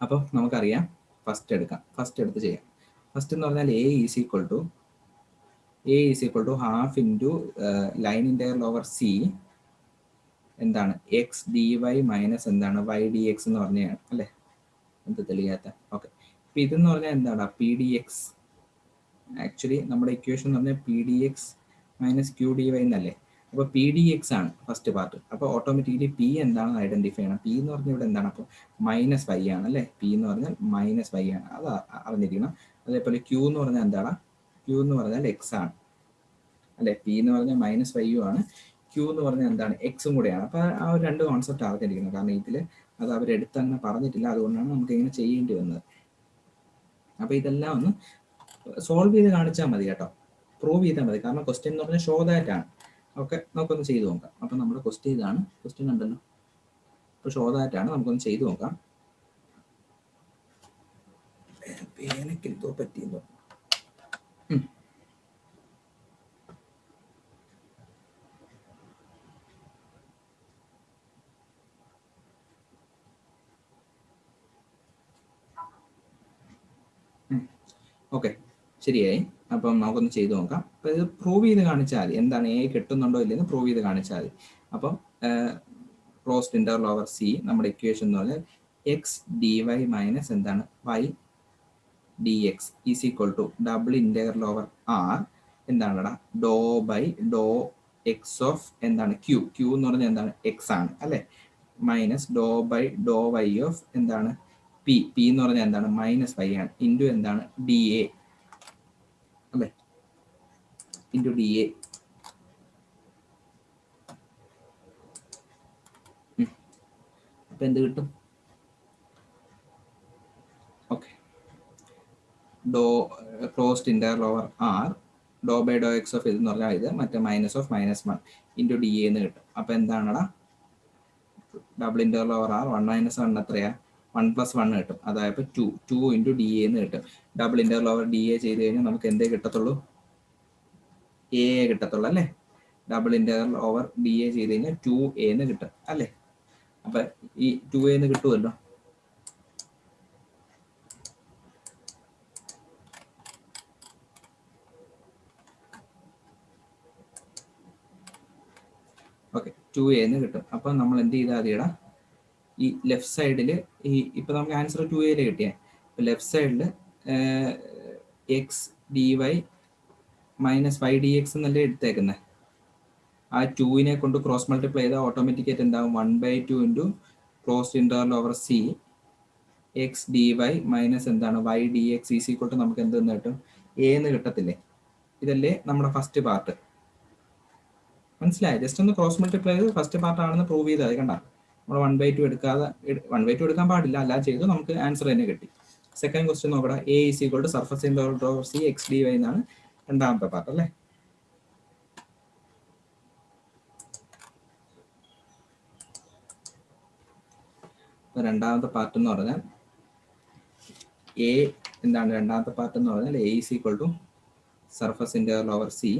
അപ്പോൾ നമുക്കറിയാം, ഫസ്റ്റ് എടുത്ത് ചെയ്യാം. ഫസ്റ്റ് എന്ന് പറഞ്ഞാൽ A is equal to half into line interval over C എന്താണ് എക്സ് ഡി വൈ മൈനസ് എന്താണ് വൈ ഡി എക്സ് എന്ന് പറഞ്ഞതാണ് അല്ലേ? എന്ത് തെളിയാത്ത. ഓക്കെ, ഇപ്പം ഇതെന്ന് പറഞ്ഞാൽ എന്താണ് പി ഡി എക്സ്. ആക്ച്വലി നമ്മുടെ ഇക്വേഷൻ എന്ന് പറഞ്ഞാൽ P D x minus Q D y എന്നല്ലേ? അപ്പോൾ പി ഡി എക്സ് ആണ് ഫസ്റ്റ് പാർട്ട്. അപ്പോൾ ഓട്ടോമാറ്റിക്കലി പി എന്താണെന്ന് ഐഡന്റിഫൈ ചെയ്യണം. പി എന്ന് പറഞ്ഞാൽ ഇവിടെ എന്താണ്? അപ്പോൾ മൈനസ് വൈ ആണ് അല്ലേ? പി എന്ന് പറഞ്ഞാൽ മൈനസ് വൈ ആണ്, അത് അറിഞ്ഞിരിക്കണം. അതേപോലെ ക്യൂ എന്ന് പറഞ്ഞാൽ എന്താണ്? ക്യൂ എന്ന് പറഞ്ഞാൽ എക്സ് ആണ് അല്ലേ? പി എന്ന് പറഞ്ഞാൽ മൈനസ് വൈ ആണ്, ക്യൂ എന്ന് പറഞ്ഞാൽ എന്താണ്? എക്സും കൂടെയാണ്. അപ്പോൾ ആ ഒരു 2 കോൺസെപ്റ്റ് അറിഞ്ഞിരിക്കുന്നത്. കാരണം ഇതിൽ അത് അവരെടുത്ത് തന്നെ പറഞ്ഞിട്ടില്ല, അതുകൊണ്ടാണ് നമുക്ക് ഇങ്ങനെ ചെയ്യേണ്ടി വന്നത്. അപ്പോൾ ഇതെല്ലാം ഒന്ന് സോൾവ് ചെയ്ത് കാണിച്ചാൽ മതി കേട്ടോ, പ്രൂവ് ചെയ്താൽ മതി. കാരണം ക്വസ്റ്റ്യൻ എന്ന് പറഞ്ഞാൽ ഷോ ദാറ്റ് ആണ്. ഓക്കെ, നമുക്കൊന്ന് ചെയ്ത് നോക്കാം. അപ്പം നമ്മുടെ ക്വസ്റ്റ്യൻ ഇതാണ്. ക്വസ്റ്റ്യൻ ഉണ്ടല്ലോ, ഇപ്പോൾ ഷോ ദാറ്റ് ആണ്. നമുക്കൊന്ന് ചെയ്ത് നോക്കാം. പേനയ്ക്ക് എന്തോ പറ്റിയെന്നോ. ഓക്കെ, ശരിയായി. അപ്പം നമുക്കൊന്ന് ചെയ്ത് നോക്കാം. അപ്പോൾ ഇത് പ്രൂവ് ചെയ്ത് കാണിച്ചാൽ മതി. എന്താണ് എ കിട്ടുന്നുണ്ടോ ഇല്ലെന്ന് പ്രൂവ് ചെയ്ത് കാണിച്ചാൽ മതി. അപ്പം ക്ലോസ്ഡ് ഇന്റർവൽ ഓവർ സി നമ്മുടെ ഇക്വേഷൻ എന്ന് പറഞ്ഞാൽ എക്സ് ഡി വൈ മൈനസ് എന്താണ് Y D X is equal to double interval over R എന്താണ് ഡോ ബൈ ഡോ എക്സ് ഓഫ് എന്താണ് ക്യൂ. ക്യൂ എന്ന് പറഞ്ഞാൽ എന്താണ്? എക്സ് ആണ് അല്ലേ? Minus Dr by Dr Y of എന്താണ് പി. പി എന്ന് പറഞ്ഞാൽ എന്താണ്? മൈനസ് വൈ ആണ്. ഇൻറ്റു എന്താണ്? ഡി എ അല്ലേ? Into D A. അപ്പം എന്ത് കിട്ടും? Okay, Dr closed interval over R Dr by Dr X of ഇതെന്ന് പറഞ്ഞാൽ ഇത് മറ്റേ minus of -1 into D A എന്ന് കിട്ടും. അപ്പം എന്താണടാ? ഡബിൾ ഇന്റർവൽ ഓവർ ആർ 1 - 1 എത്രയാ? 1 + 1 കിട്ടും. അതായത് 2 ഇൻറ്റു ഡി എ എന്ന് കിട്ടും. Double interval over D A ചെയ്ത് കഴിഞ്ഞാൽ നമുക്ക് എന്തേ കിട്ടത്തുള്ളൂ? എ കിട്ടത്തുള്ളൂ അല്ലേ? Double interval over D A ചെയ്ത് കഴിഞ്ഞാൽ 2a എന്ന് കിട്ടും അല്ലേ? അപ്പം ഈ 2a എന്ന് കിട്ടുമല്ലോ. ഓക്കെ, 2a എന്ന് കിട്ടും. അപ്പം നമ്മൾ എന്ത് ചെയ്താൽ മതിയടാ? ഈ ലെഫ്റ്റ് സൈഡിൽ ഈ ഇപ്പം നമുക്ക് ആൻസർ 2a കിട്ടിയേ. ഇപ്പം ലെഫ്റ്റ് സൈഡിൽ x D Y minus y D x എന്നല്ലേ എടുത്തേക്കുന്നത്. ആ 2നെ കൊണ്ട് ക്രോസ് മൾട്ടിപ്ലൈ ചെയ്താൽ ഓട്ടോമാറ്റിക്കായിട്ട് എന്താകും? 1/2 into closed interval over C X D Y minus എന്താണ് Y D X is equal to നമുക്ക് എന്തെന്ന് കിട്ടും? എ എന്ന് കിട്ടത്തില്ലേ? ഇതല്ലേ നമ്മുടെ ഫസ്റ്റ് പാർട്ട്. മനസ്സിലായി? ജസ്റ്റ് ഒന്ന് ക്രോസ് മൾട്ടിപ്ലൈ ചെയ്ത് ഫസ്റ്റ് പാർട്ട് ആണെന്ന് പ്രൂവ് ചെയ്താൽ കണ്ട. നമ്മൾ 1/2 എടുക്കാതെ 1/2 എടുക്കാൻ പാടില്ല, അല്ലാതെ ചെയ്തു നമുക്ക് ആൻസർ തന്നെ കിട്ടി. സെക്കൻഡ് ക്വസ്റ്റ്യൻ നോക്കടാ. A is equal to surface interval over C X D y എന്നാണ് രണ്ടാമത്തെ പാർട്ട് അല്ലേ? രണ്ടാമത്തെ പാർട്ട് എന്ന് പറഞ്ഞാൽ എ എന്താണ്? രണ്ടാമത്തെ പാർട്ട് എന്ന് പറഞ്ഞാൽ A is equal to surface interval over C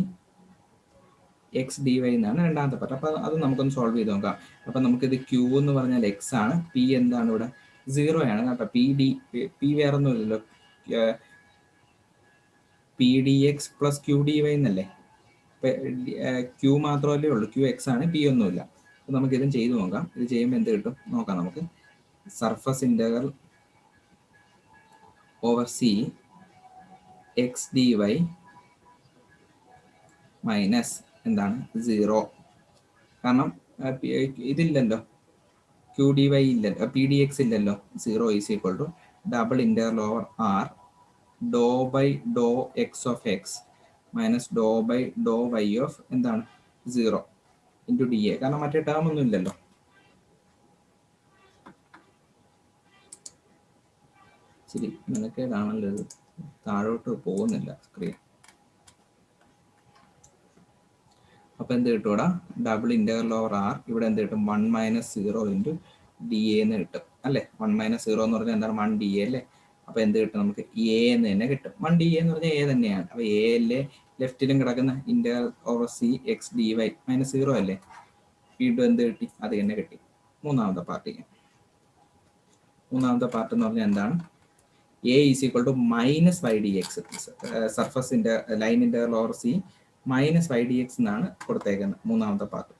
X D y എന്നാണ് രണ്ടാമത്തെ പാർട്ട്. അപ്പോൾ അത് നമുക്കൊന്ന് സോൾവ് ചെയ്ത് നോക്കാം. അപ്പം നമുക്കിത് ക്യൂ എന്ന് പറഞ്ഞാൽ എക്സ് ആണ്, പി എന്താണ് ഇവിടെ? 0 ആണ് കേട്ടോ. പി വേറെ ഒന്നുമില്ലല്ലോ, P D X plus Q D y എന്നല്ലേ? ക്യൂ മാത്രമല്ലേ ഉള്ളൂ, ക്യൂ എക്സ് ആണ്, പി ഒന്നുമില്ല. അപ്പോൾ നമുക്ക് ഇതും ചെയ്ത് നോക്കാം. ഇത് ചെയ്യുമ്പോൾ എന്ത് കിട്ടും നോക്കാം നമുക്ക്. Surface integral over C X D Y minus എന്താണ് 0. കാരണം ഇതില്ലല്ലോ, ക്യൂ ഡി വൈ ഇല്ലല്ലോ, പി ഡി എക്സ് ഇല്ലല്ലോ. 0 is equal to double interval over R Dr by Dr X of X minus Dr by Dr Y of എന്താണ് 0 into D A. കാരണം മറ്റേ term ഒന്നും ഇല്ലല്ലോ. ശരി, നിനക്കേതാണല്ലോ ഇത് താഴോട്ട് പോകുന്നില്ല സ്ക്രീൻ. അപ്പം എന്ത് കിട്ടും ഇവിടെ? ഡബിൾ ഇന്റർവൽ ഓവർ ആർ ഇവിടെ എന്ത് കിട്ടും? 1 - 0 ഇൻറ്റു ഡി എ എന്ന് കിട്ടും അല്ലേ. 1 - 0 എന്ന് പറഞ്ഞാൽ എന്താണ് 1 DA അല്ലേ. അപ്പോൾ എന്ത് കിട്ടും നമുക്ക് എ എന്ന് തന്നെ കിട്ടും. 1 DA എന്ന് പറഞ്ഞാൽ എ തന്നെയാണ്. അപ്പോൾ എയിലെ ലെഫ്റ്റിലും കിടക്കുന്ന inter over C X D y -0 അല്ലേ. വീണ്ടും എന്ത് കിട്ടി? അത് തന്നെ കിട്ടി. മൂന്നാമത്തെ പാർട്ടിക്ക് മൂന്നാമത്തെ പാർട്ട് എന്ന് പറഞ്ഞാൽ എന്താണ്? A is equal to -5dx. സർഫസിന്റെ line interval over C -5dx എന്നാണ് കൊടുത്തേക്കുന്നത് മൂന്നാമത്തെ പാർട്ട്.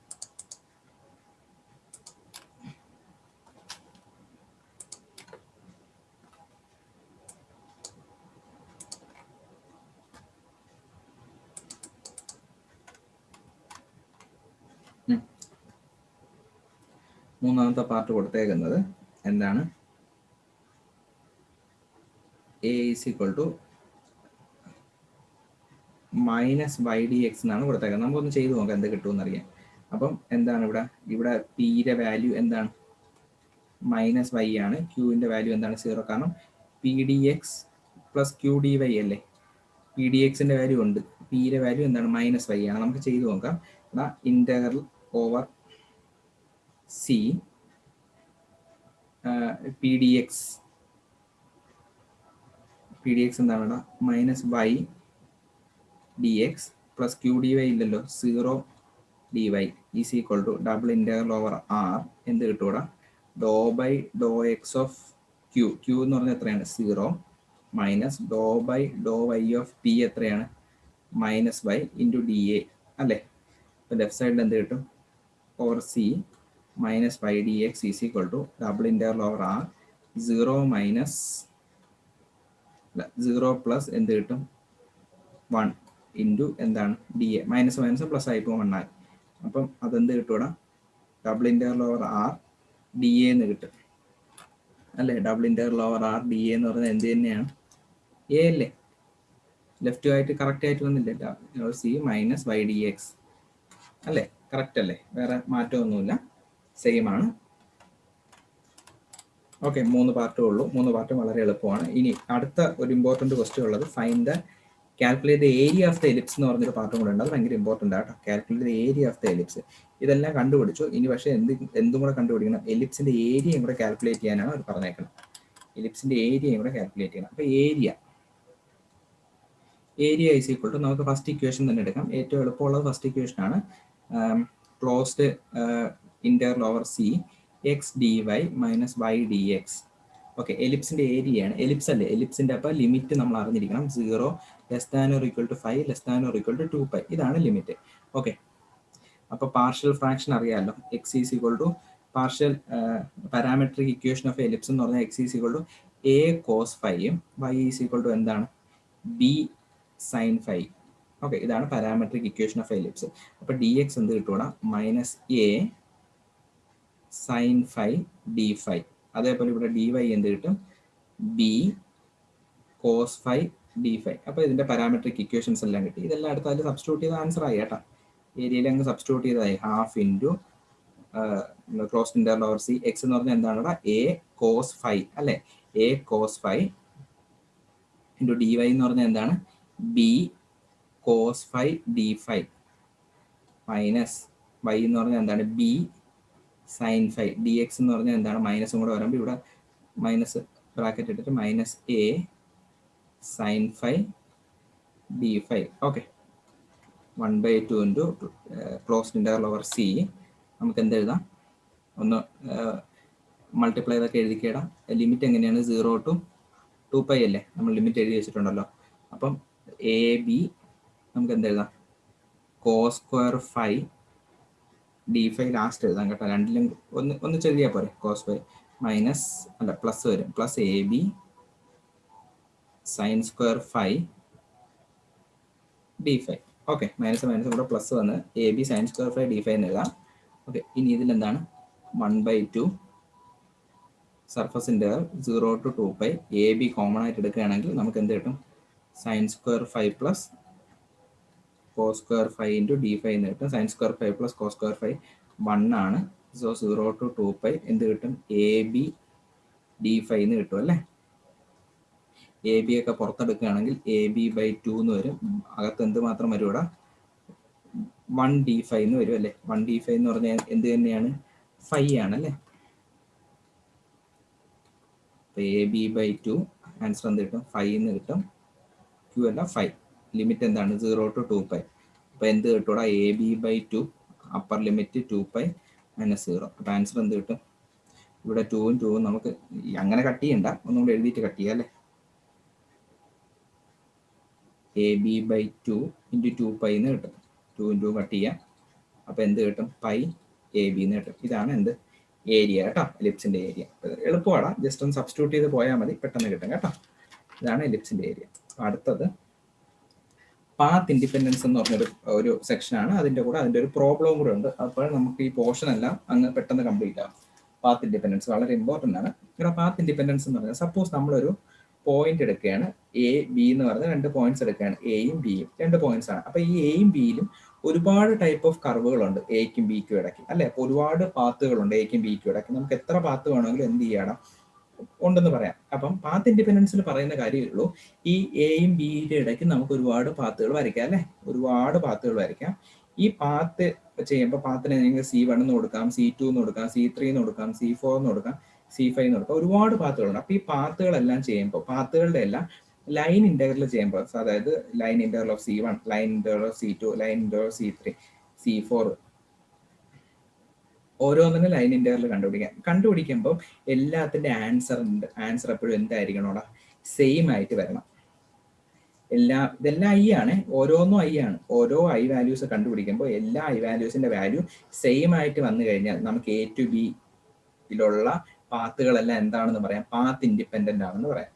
മൂന്നാമത്തെ പാർട്ട് കൊടുത്തേക്കുന്നത് എന്താണ്? A is equal to -5dx എന്നാണ് കൊടുത്തേക്കുന്നത്. നമുക്കൊന്ന് ചെയ്തു നോക്കാം എന്ത് കിട്ടുമെന്ന് അറിയാം. അപ്പം എന്താണ് ഇവിടെ പിയുടെ വാല്യൂ എന്താണ്? -y ആണ്. ക്യൂവിന്റെ വാല്യൂ എന്താണ്? 0. കാരണം pdx പ്ലസ് qdy അല്ലേ. pdxന്റെ വാല്യൂ ഉണ്ട്, പിയുടെ വാല്യൂ എന്താണ്? -y ആണ്. നമുക്ക് ചെയ്തു നോക്കാം. ഇന്റഗ്രൽ ഓവർ സി pdx എന്താണ്? -y dx പ്ലസ് qdy ഇല്ലല്ലോ, 0 dy is equal to double integral over R എന്ത് കിട്ടൂടാ? Dough by Dr X of Q എന്ന് പറഞ്ഞാൽ എത്രയാണ്? 0 minus Dr by Dr Y of P എത്രയാണ്? -y ഇൻറ്റു ഡി എ അല്ലേ. അപ്പോൾ ലെഫ്റ്റ് സൈഡിൽ എന്ത് കിട്ടും? Over C -5dx is equal to double integral over R 0 plus എന്ത് കിട്ടും? 1 ഇൻറ്റു എന്താണ്? D A. മൈനസ് പ്ലസ് ആയി ഇപ്പോൾ 1 ആയി. അപ്പം അതെന്ത് കിട്ടൂടാ? Double integral over R D A എന്ന് കിട്ടും അല്ലേ. Double integral over R D A എന്ന് പറഞ്ഞാൽ എന്ത് തന്നെയാണ്? എ അല്ലേ. ലെഫ്റ്റ് ആയിട്ട് കറക്റ്റ് ആയിട്ട് വന്നില്ല. സി -5dx അല്ലേ. കറക്റ്റ് അല്ലേ, വേറെ മാറ്റമൊന്നുമില്ല, സെയിം ആണ്. ഓക്കെ, 3 പാർട്ടേ ഉള്ളൂ. 3 പാർട്ട് വളരെ എളുപ്പമാണ്. ഇനി അടുത്ത ഒരു ഇമ്പോർട്ടൻറ്റ് ക്വസ്റ്റ്യൻ ഉള്ളത് find the calculate the area of the ellipse എന്ന് പറഞ്ഞൊരു പാർട്ടും കൂടെ ഉണ്ട്. അത് ഭയങ്കര ഇമ്പോർട്ടൻ്റ് ആട്ടോ. Calculate the area of the ellipse. ഇതെല്ലാം കണ്ടുപിടിച്ചു. ഇനി പക്ഷേ എന്തും കൂടെ കണ്ടുപിടിക്കണം? എലിപ്സിന്റെ ഏരിയയും കൂടെ കാൽക്കുലേറ്റ് ചെയ്യാനാണ് അവർ പറഞ്ഞേക്കുന്നത്. എലിപ്സിന്റെ ഏരിയയും കൂടെ കാൽക്കുലേറ്റ് ചെയ്യണം. അപ്പോൾ ഏരിയ ഈസ് ഈക്വൽ ടു നമുക്ക് ഫസ്റ്റ് ഇക്വേഷൻ തന്നെ എടുക്കാം. ഏറ്റവും എളുപ്പമുള്ളത് ഫസ്റ്റ് ഇക്വേഷൻ ആണ്. Closed interval over C X D Y -y dx. Okay, എലിപ്സിന്റെ ഏരിയയാണ്. എലിപ്സ് അല്ലേ. എലിപ്സിന്റെ അപ്പോൾ ലിമിറ്റ് നമ്മൾ അറിഞ്ഞിരിക്കണം. 0 ≤ 5 ≤ 2π. ഇതാണ് ലിമിറ്റ്. ഓക്കെ, അപ്പോൾ പാർഷ്യൽ ഫ്രാക്ഷൻ അറിയാമല്ലോ. X is equal to partial parametric equation of ellipse എന്ന് പറഞ്ഞാൽ X is equal to A cos ഫൈയും വൈ ഈസ് ഈക്വൽ ടു എന്താണ്? B sine phi. ഓക്കെ, ഇതാണ് പാരാമെട്രിക് ഇക്വേഷൻ ഓഫ് എലിപ്സ്. അപ്പോൾ D X എന്ത് കിട്ടൂടാ? -a sine phi D phi. അതേപോലെ ഇവിടെ ഡി വൈ എന്ത് കിട്ടും? B cos phi D phi. അപ്പോൾ ഇതിന്റെ പാരാമെട്രിക് ഇക്വേഷൻസ് എല്ലാം കിട്ടി. ഇതെല്ലാം അടുത്ത് അതിൽ സബ്സ്റ്റിറ്റ്യൂട്ട് ചെയ്ത ആൻസർ ആയി കേട്ടോ. ഏരിയയിൽ അങ്ങ് സബ്സ്റ്റിറ്റ്യൂട്ട് ചെയ്തതായി. Half into close interval over C x എന്ന് പറഞ്ഞാൽ എന്താണ്? എ കോസ് ഫൈ അല്ലേ. A cos phi into d Y എന്ന് പറഞ്ഞാൽ എന്താണ്? B cos phi D phi minus y എന്ന് പറഞ്ഞാൽ എന്താണ്? B sine phi. D x എന്ന് പറഞ്ഞാൽ എന്താണ്? മൈനസും കൂടെ വരുമ്പോൾ ഇവിടെ മൈനസ് ബ്രാക്കറ്റ് ഇട്ടിട്ട് -a sine phi D phi. Okay, 1/2 into closed interval over C. നമുക്ക് എന്ത് എഴുതാം? ഒന്ന് മൾട്ടിപ്ലൈ ഇതൊക്കെ എഴുതിക്കേടാം. ലിമിറ്റ് എങ്ങനെയാണ്? 0 to 2π അല്ലേ. നമ്മൾ ലിമിറ്റ് എഴുതി വെച്ചിട്ടുണ്ടല്ലോ. അപ്പം എ ബി നമുക്ക് എന്ത് എഴുതാം? Cos square phi D phi last എഴുതാം കേട്ടോ. രണ്ടിലും ഒന്ന് ചെറിയാൽ പോരെ. കോസ് ഫൈ മൈനസ് അല്ല പ്ലസ് വരും. Plus A B sine square phi D phi. Okay, minus കൂടെ പ്ലസ് വന്ന് A B sine square phi D phi എന്ന് എഴുതാം. ഓക്കെ, ഇനി ഇതിലെന്താണ്? 1/2 surface interval 0 to 2π. A B common ആയിട്ട് എടുക്കുകയാണെങ്കിൽ നമുക്ക് എന്ത് കിട്ടും? Sine square phi plus cos square phi into D phi എന്ന് കിട്ടും. Sine square phi plus cos square phi 1 ആണ്. സോ 0 to 2π എന്ത് കിട്ടും? എ ബി ഡി ഫൈ എന്ന് കിട്ടും അല്ലേ. എ ബി ഒക്കെ പുറത്തെടുക്കുകയാണെങ്കിൽ AB/2 എന്ന് വരും. അകത്ത് എന്ത് മാത്രം വരും? ഇവിടെ 1d5 എന്ന് വരും അല്ലേ. 1d5 എന്ന് പറഞ്ഞാൽ എന്ത് തന്നെയാണ്? ഫൈ ആണ് അല്ലേ. അപ്പോൾ AB/2 ആൻസർ എന്ത് കിട്ടും? 5 എന്ന് കിട്ടും. Q അല്ല 5. ലിമിറ്റ് എന്താണ്? 0 to 2π. അപ്പോൾ എന്ത് കിട്ടൂടാ? AB/2 upper limit 2π - 0. അപ്പോൾ ആൻസർ എന്ത് കിട്ടും? ഇവിടെ 2ഉം 2ഉം നമുക്ക് അങ്ങനെ കട്ട് ചെയ്യണ്ട, ഒന്നും കൂടെ എഴുതിയിട്ട് കട്ട് ചെയ്യാം അല്ലേ. AB/2 × 2π എന്ന് കിട്ടും. 2ഉം 2ഉം കട്ട് ചെയ്യാം. അപ്പോൾ എന്ത് കിട്ടും? πAB എന്ന് കിട്ടും. ഇതാണ് എന്ത്? ഏരിയ കേട്ടോ, എലിപ്സിന്റെ ഏരിയ. എളുപ്പമാണ്, ജസ്റ്റ് ഒന്ന് സബ്സ്റ്റിറ്റ്യൂട്ട് ചെയ്ത് പോയാൽ മതി, പെട്ടെന്ന് കിട്ടും കേട്ടോ. ഇതാണ് എലിപ്സിന്റെ ഏരിയ. അടുത്തത് പാത്ത് ഇൻഡിപെൻഡൻസ് എന്ന് പറഞ്ഞൊരു സെക്ഷനാണ്. അതിൻ്റെ കൂടെ അതിൻ്റെ ഒരു പ്രോബ്ലവും കൂടെ ഉണ്ട്. അപ്പോൾ നമുക്ക് ഈ പോർഷൻ എല്ലാം അങ്ങ് പെട്ടെന്ന് കംപ്ലീറ്റ് ആവും. പാത്ത് ഇൻഡിപെൻഡൻസ് വളരെ ഇമ്പോർട്ടൻ്റ് ആണ്. ഇവിടെ പാത്ത് ഇൻഡിപെൻഡൻസ് എന്ന് പറഞ്ഞാൽ സപ്പോസ് നമ്മളൊരു പോയിന്റ് എടുക്കുകയാണ്, A, B എന്ന് പറഞ്ഞ 2 പോയിന്റ്സ് എടുക്കുകയാണ്. എയും ബിയും 2 പോയിന്റ്സ് ആണ്. അപ്പോൾ ഈ എയും ബിയിലും ഒരുപാട് ടൈപ്പ് ഓഫ് കർവുകളുണ്ട് എക്കും ബിക്കും ഇടയ്ക്ക് അല്ലെ. അപ്പോൾ ഒരുപാട് പാത്തുകളുണ്ട് എക്കും ബിക്കും ഇടയ്ക്ക്. നമുക്ക് എത്ര പാത്ത് വേണമെങ്കിലും എന്ത് ചെയ്യണം ഉണ്ടെന്ന് പറയാം. അപ്പം പാത്ത് ഇൻഡിപെൻഡൻസിൽ പറയുന്ന കാര്യമുള്ളൂ, ഈ എയും ബിയുടെ ഇടയ്ക്ക് നമുക്ക് ഒരുപാട് പാത്തുകൾ വരയ്ക്കാം അല്ലെ. ഒരുപാട് പാത്തുകൾ വരയ്ക്കാം. ഈ പാത്ത് ചെയ്യുമ്പോൾ പാത്തിനെ നിങ്ങൾക്ക് C1 എന്ന് കൊടുക്കാം, C2 എന്ന് കൊടുക്കാം, C3 എന്ന് കൊടുക്കാം, C4 എന്ന് കൊടുക്കാം, C5 എന്ന് കൊടുക്കാം. ഒരുപാട് പാത്തുകളുണ്ട്. അപ്പോൾ ഈ പാത്തുകളെല്ലാം ചെയ്യുമ്പോൾ പാത്തുകളുടെ എല്ലാം ലൈൻ ഇന്റഗ്രൽ ചെയ്യുമ്പോൾ, അതായത് line integral of C1, line integral of C2, line integral of C3, C4, ഓരോന്നിനും ലൈൻ ഇന്റഗ്രൽ കണ്ടുപിടിക്കുമ്പോൾ എല്ലാത്തിന്റെ ആൻസർ എപ്പോഴും എന്തായിരിക്കണോടാ? സെയിം ആയിട്ട് വരണം. ഇതെല്ലാം ഐ ആണ്, ഓരോന്നും ഐ ആണ്. ഓരോ ഐ വാല്യൂസ് കണ്ടുപിടിക്കുമ്പോൾ എല്ലാ ഐ വാല്യൂസിന്റെ വാല്യൂ സെയിം ആയിട്ട് വന്നു കഴിഞ്ഞാൽ നമുക്ക് A to B യിലുള്ള പാത്തുകളെല്ലാം എന്താണെന്ന് പറയാം? പാത്ത് ഇൻഡിപെൻഡന്റ് ആണെന്ന് പറയാം.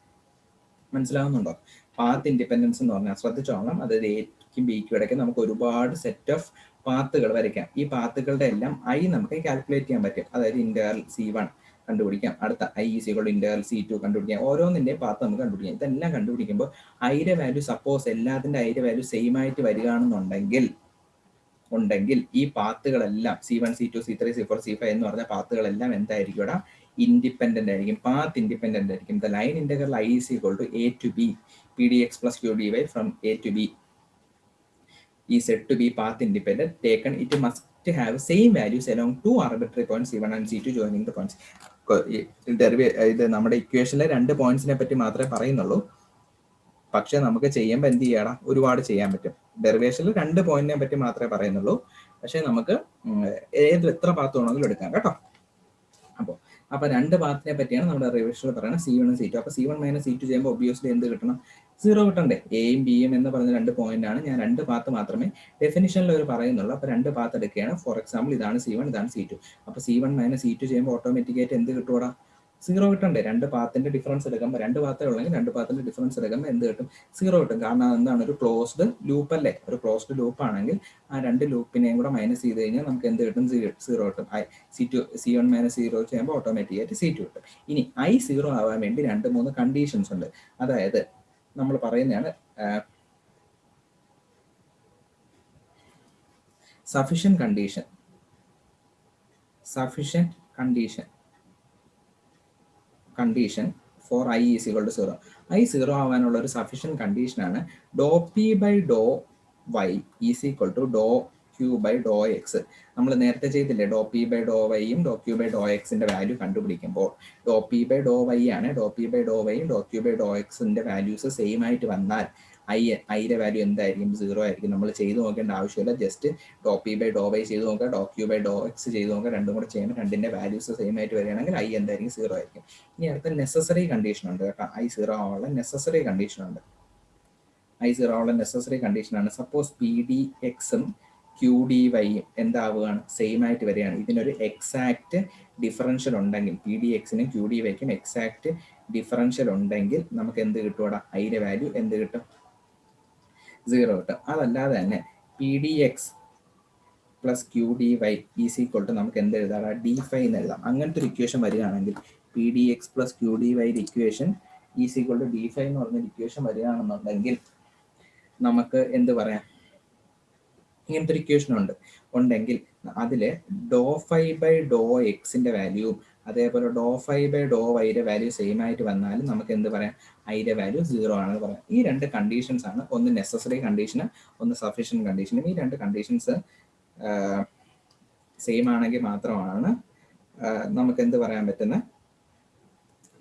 മനസ്സിലാവുന്നുണ്ടോ? പാത്ത് ഇൻഡിപെൻഡൻസ് എന്ന് പറഞ്ഞാൽ ശ്രദ്ധിച്ചോളണം, അതായത് എക്കും ബിക്കും ഇടയ്ക്ക് നമുക്ക് ഒരുപാട് സെറ്റ് ഓഫ് പാത്തുകൾ വരയ്ക്കാം. ഈ പാത്തുകളുടെ എല്ലാം ഐ നമുക്ക് കാൽക്കുലേറ്റ് ചെയ്യാൻ പറ്റും. അതായത് ഇന്റർവൽ C1 കണ്ടുപിടിക്കാം, അടുത്ത I = ഇന്റർവൽ C2 കണ്ടുപിടിക്കാം. ഓരോന്നിന്റെയും പാത്ത് നമുക്ക് കണ്ടുപിടിക്കാം. ഇതെല്ലാം കണ്ടുപിടിക്കുമ്പോൾ ഐയുടെ വാല്യൂ സപ്പോസ് എല്ലാത്തിന്റെ ഐയുടെ വാല്യൂ സെയിം ആയിട്ട് വരികയാണെന്നുണ്ടെങ്കിൽ ഈ പാത്തുകളെല്ലാം C1, C2, C3, C4, C5 എന്ന് പറഞ്ഞ പാത്തുകളെല്ലാം എന്തായിരിക്കും? ഇവിടെ ഇൻഡിപെൻഡന്റ് ആയിരിക്കും, പാത്ത് ഇൻഡിപെൻഡന്റ് ആയിരിക്കും. The line integral I = A to B PDX + QDY from A to B is said to be path independent. Taken, it must have same values along 2 arbitrary points C1 and C2 joining the points. ഇത് നമ്മുടെ ഇക്വേഷനിലെ 2 പോയിന്റ്സിനെ പറ്റി മാത്രമേ പറയുന്നുള്ളൂ. പക്ഷെ നമുക്ക് ചെയ്യുമ്പോൾ എന്ത് ചെയ്യണം? ഒരുപാട് ചെയ്യാൻ പറ്റും. ഡെറിവേഷനിൽ 2 പോയിന്റിനെ പറ്റി മാത്രമേ പറയുന്നുള്ളൂ. പക്ഷെ നമുക്ക് എത്ര പാത്ത് വേണമെങ്കിലും എടുക്കാം കേട്ടോ. അപ്പൊ 2 പാത്തിനെ പറ്റിയാണ് നമ്മുടെ റിവിഷനിൽ പറയുന്നത്, C1 C2. അപ്പൊ C1 - C2 ചെയ്യുമ്പോൾ ഒബ്വിയസ്ലി എന്ത് കിട്ടണം? 0 കിട്ടണ്ടേ? എയും ബിയും എന്ന് പറഞ്ഞ 2 പോയിന്റ് ആണ്. ഞാൻ 2 പാത്ത് മാത്രമേ ഡെഫിനിഷനിൽ ഒരു പറയുന്നുള്ളൂ. അപ്പൊ 2 പാത്ത് എടുക്കുകയാണ്. ഫോർ എക്സാമ്പിൾ ഇതാണ് C1, ഇതാണ് C2. അപ്പൊ C1 - C2 ചെയ്യുമ്പോൾ ഓട്ടോമാറ്റിക്കായിട്ട് എന്ത് കിട്ടൂടാ? 0 കിട്ടണ്ടേ? 2 പാത്തിന്റെ ഡിഫറൻസ് എടുക്കുമ്പോൾ, 2 പാത്തേ ഉള്ളെങ്കിൽ 2 പാത്തിന്റെ ഡിഫറൻസ് എടുക്കുമ്പോൾ എന്ത് കിട്ടും? 0 കിട്ടും. കാരണം എന്താണ്? ഒരു ക്ലോസ്ഡ് ലൂപ്പ് അല്ലേ. ഒരു ക്ലോസ്ഡ് ലൂപ്പ് ആണെങ്കിൽ ആ 2 ലൂപ്പിനെയും കൂടെ മൈനസ് ചെയ്ത് കഴിഞ്ഞാൽ നമുക്ക് എന്ത് കിട്ടും? 0 കിട്ടും. C1 - 0 ചെയ്യുമ്പോൾ ഓട്ടോമാറ്റിക്കായിട്ട് C2 കിട്ടും. ഇനി I 0 ആവാൻ വേണ്ടി 2-3 കണ്ടീഷൻസ് ഉണ്ട്. അതായത് നമ്മൾ പറയുന്നതാണ് sufficient condition for I = 0. I 0 ആവാനുള്ള ഒരു സഫിഷ്യന്റ് കണ്ടീഷനാണ് ∂P/∂y = ∂Q/∂x. നമ്മൾ നേരത്തെ ചെയ്തില്ലേ, ∂P/∂y-യും ∂Q/∂x-ന്റെ വാല്യൂ കണ്ടുപിടിക്കുമ്പോൾ ∂P/∂y ആണ്. ∂P/∂y-യും ∂Q/∂x-ന്റെ വാല്യൂസ് സെയിം ആയിട്ട് വന്നാൽ ഐയുടെ വാല്യൂ എന്തായിരിക്കും? 0 ആയിരിക്കും. നമ്മൾ ചെയ്തു നോക്കേണ്ട ആവശ്യമില്ല. ജസ്റ്റ് ∂P/∂y ചെയ്ത് നോക്കുക, ∂Q/∂x ചെയ്ത് നോക്കുക. രണ്ടും കൂടെ ചെയ്യുമ്പോൾ 2ന്റെ വാല്യൂസ് സെയിം ആയിട്ട് വരികയാണെങ്കിൽ I എന്തായിരിക്കും? 0 ആയിരിക്കും. ഇനി അടുത്ത നെസസറി കണ്ടീഷൻ ഉണ്ട് കേട്ടോ. I 0 ആവാനുള്ള നെസസറി കണ്ടീഷൻ ഉണ്ട്. I 0 ആവാനുള്ള നെസസറി കണ്ടീഷനാണ് സപ്പോസ് PDX-ഉം QDY-യും എന്താവുകയാണ്? സെയിം ആയിട്ട് വരികയാണ്. ഇതിനൊരു എക്സാക്ട് ഡിഫറൻഷ്യൽ ഉണ്ടെങ്കിൽ, PDX-നും QDY-ക്കും എക്സാക്ട് ഡിഫറൻഷ്യൽ ഉണ്ടെങ്കിൽ നമുക്ക് എന്ത് കിട്ടും? ഐയുടെ വാല്യൂ എന്ത് കിട്ടും? 0 കിട്ടും. അതല്ലാതെ തന്നെ PDX + QDY = നമുക്ക് എന്ത് എഴുതാം? D5 എന്ന് എഴുതാം. അങ്ങനത്തെ ഒരു ഇക്വേഷൻ വരികയാണെങ്കിൽ PDX + QDY ഇക്വേഷൻ = D5 എന്ന് പറഞ്ഞൊരു ഇക്വേഷൻ വരികയാണെന്നുണ്ടെങ്കിൽ നമുക്ക് എന്ത് പറയാം? ഇങ്ങനത്തെ ഒരു ഇക്വേഷൻ ഉണ്ടെങ്കിൽ അതില് ∂5/∂x-ന്റെ വാല്യൂവും അതേപോലെ ∂5/∂y-യുടെ വാല്യൂ സെയിം ആയിട്ട് വന്നാലും നമുക്ക് എന്ത് പറയാം? ഐയുടെ വാല്യൂ 0 ആണെന്ന് പറയാം. ഈ 2 കണ്ടീഷൻസ് ആണ്. ഒന്ന് നെസസറി കണ്ടീഷന്, ഒന്ന് സഫിഷ്യന്റ് കണ്ടീഷനും. ഈ 2 കണ്ടീഷൻസ് സെയിം ആണെങ്കിൽ മാത്രമാണ് നമുക്ക് എന്ത് പറയാൻ പറ്റുന്നത്?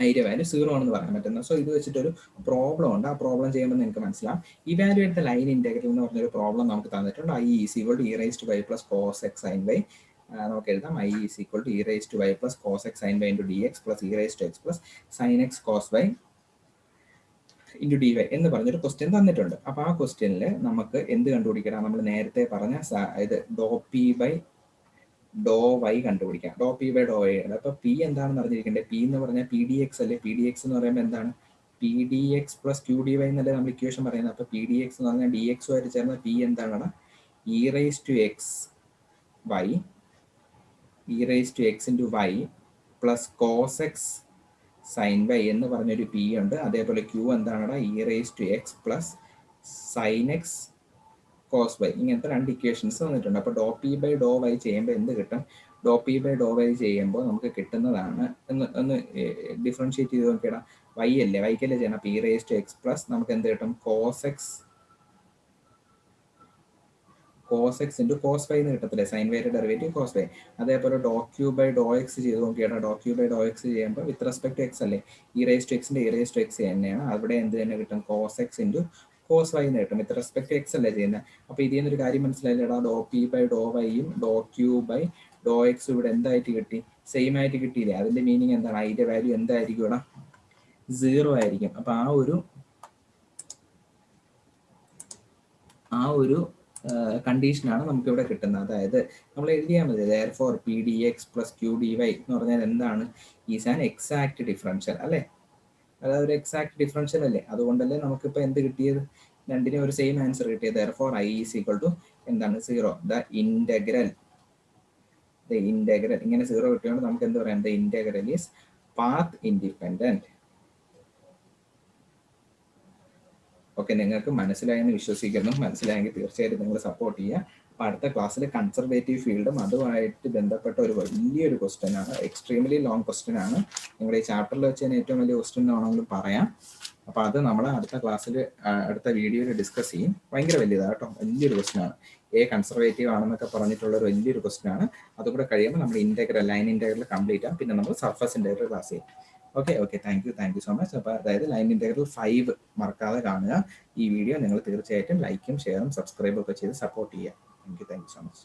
ഐയുടെ വാല്യൂ 0 ആണെന്ന് പറയാൻ പറ്റുന്നത്. സോ ഇത് വെച്ചിട്ടൊരു പ്രോബ്ലം ഉണ്ട്. ആ പ്രോബ്ലം ചെയ്യുമ്പോൾ നിങ്ങൾക്ക് മനസ്സിലാവും. ഇവാലുവേറ്റ് ദ ലൈൻ ഇന്റഗ്രൽ എന്ന് പറഞ്ഞൊരു പ്രോബ്ലം നമുക്ക് തന്നിട്ടുണ്ട്. i is equal to e raise to y plus cos x sine y. നമുക്ക് എഴുതാം i is equal to e raise to y plus cos x sine y into d X plus e raise to x plus sine x cos y into d Y എന്ന് പറഞ്ഞൊരു question തന്നിട്ടുണ്ട്. അപ്പോൾ ആ ക്വസ്റ്റ്യനിൽ നമുക്ക് എന്ത് കണ്ടുപിടിക്കണം? നമ്മൾ നേരത്തെ പറഞ്ഞ ഇത് do P by Dr y കണ്ടുപിടിക്കാം. Do P by Dr y. അപ്പോൾ പി എന്താണെന്ന് അറിഞ്ഞിരിക്കേണ്ടത്? പി എന്ന് പറഞ്ഞാൽ പി ഡി എക്സ് അല്ലേ? പി ഡി എക്സ് എന്ന് പറയുമ്പോൾ എന്താണ്? P D X plus Q D y എന്നല്ലേ നമ്മൾ ഇക്വേഷൻ പറയുന്നത്. അപ്പോൾ പി ഡി എക്സ് എന്ന് പറഞ്ഞാൽ ഡി എക്സുമായിട്ട് ചേർന്ന പി എന്താണ്? E raise to x y, e raise to x into y plus cos x sine y എന്ന് പറഞ്ഞൊരു പി ഉണ്ട്. അതേപോലെ ക്യൂ എന്താണ്? E raise to x plus sine x cos y. ഇങ്ങനത്തെ രണ്ട് ഇക്വേഷൻസ് വന്നിട്ടുണ്ട്. അപ്പോൾ do P by Dr y ചെയ്യുമ്പോൾ എന്ത് കിട്ടും? Do P by Dr y ചെയ്യുമ്പോൾ നമുക്ക് കിട്ടുന്നതാണ് ഒന്ന് ഡിഫറൻഷിയേറ്റ് ചെയ്ത് നോക്കിയിടാം. വൈ അല്ലേ, വൈക്കല്ലേ ചെയ്യണം. അപ്പോൾ e raise to x plus നമുക്ക് എന്ത് കിട്ടും? Cos x into cos y എന്ന് കിട്ടത്തില്ലേ? സൈൻ വൈയുടെ ഡെറിവേറ്റീവ് കോസ് വൈ. അതേപോലെ do Q by Dr x ചെയ്ത് നോക്കിയാൽ do Q by Dr x ചെയ്യുമ്പോൾ വിത്ത് റെസ്പെക്ട് ടു എക്സ് അല്ലേ, ഇ റൈസ് ടു എക്സിൻ്റെ ഇ റൈസ് ടു എക്സ് തന്നെയാണ്. അവിടെ എന്ത് തന്നെ കിട്ടും? Cos x into cos y എന്ന് കിട്ടും. വിത്ത് റെസ്പെക്ട് ടു എക്സ് അല്ലേ ചെയ്യുന്നത്. അപ്പോൾ ഇതിൽ നിന്നൊരു കാര്യം മനസ്സിലായില്ലേടാ? ഡോ പി ബൈ ഡോ വൈയും do Q by Dr x ഇവിടെ എന്തായിട്ട് കിട്ടി? സെയിം ആയിട്ട് കിട്ടിയില്ലേ? അതിൻ്റെ മീനിങ് എന്താണ്? അതിൻ്റെ വാല്യൂ എന്തായിരിക്കും ഇവിടെ? 0 ആയിരിക്കും. അപ്പോൾ ആ ഒരു കണ്ടീഷനാണ് നമുക്കിവിടെ കിട്ടുന്നത്. അതായത് നമ്മൾ എഴുതിയാൽ മതി therefore P D X plus Q D Y എന്ന് പറഞ്ഞാൽ എന്താണ്? ഈസ് ആൻ എക്സാക്ട് ഡിഫറൻഷ്യൽ അല്ലേ? അതായത് ഒരു എക്സാക്ട് ഡിഫറൻഷ്യൽ അല്ലേ? അതുകൊണ്ടല്ലേ നമുക്കിപ്പോൾ എന്ത് കിട്ടിയത്? രണ്ടിനും ഒരു സെയിം ആൻസർ കിട്ടിയത്. therefore i is equal to എന്താണ്? 0. ദ ഇന്റഗ്രൽ ഇങ്ങനെ 0 കിട്ടിയോണ്ട് നമുക്ക് എന്ത് പറയാം? The integral is path independent. Okay, നിങ്ങൾക്ക് മനസ്സിലായെന്ന് വിശ്വസിക്കുന്നു. മനസ്സിലായെങ്കിൽ തീർച്ചയായിട്ടും നിങ്ങൾ സപ്പോർട്ട് ചെയ്യുക. അപ്പോൾ അടുത്ത ക്ലാസ്സിൽ കൺസർവേറ്റീവ് ഫീൽഡും അതുമായിട്ട് ബന്ധപ്പെട്ട ഒരു വലിയൊരു ക്വസ്റ്റ്യൻ ആണ്. എക്സ്ട്രീംലി ലോങ് ക്വസ്റ്റ്യൻ ആണ്. നിങ്ങളുടെ ഈ ചാപ്റ്ററിൽ വെച്ച് തന്നെ ഏറ്റവും വലിയ ക്വസ്റ്റ്യൻ ആണെങ്കിലും പറയാം. അപ്പോൾ അത് നമ്മൾ അടുത്ത ക്ലാസ്സിൽ അടുത്ത വീഡിയോയിൽ ഡിസ്കസ് ചെയ്യും. ഭയങ്കര വലിയതാണ് കേട്ടോ, വലിയൊരു ക്വസ്റ്റ്യൻ ആണ്. കൺസർവേറ്റീവ് ആണെന്നൊക്കെ പറഞ്ഞിട്ടുള്ള ഒരു വലിയൊരു ക്വസ്റ്റ്യൻ ആണ്. അതുകൂടെ കഴിയുമ്പോൾ നമ്മൾ ഇന്റഗ്രൽ ലൈൻ ഇന്റഗ്രൽ കംപ്ലീറ്റ് ആകും. പിന്നെ നമ്മൾ സർഫസ് ഇന്റഗ്രൽ ക്ലാസ് ചെയ്യും. Okay, thank you so much. അപ്പോൾ അതായത് ലൈൻ ഇന്റഗ്രൽ 5 മറക്കാതെ കാണുക. ഈ വീഡിയോ നിങ്ങൾ തീർച്ചയായിട്ടും ലൈക്കും ഷെയറും സബ്സ്ക്രൈബും ഒക്കെ ചെയ്ത് സപ്പോർട്ട് ചെയ്യുക. Thank you so much.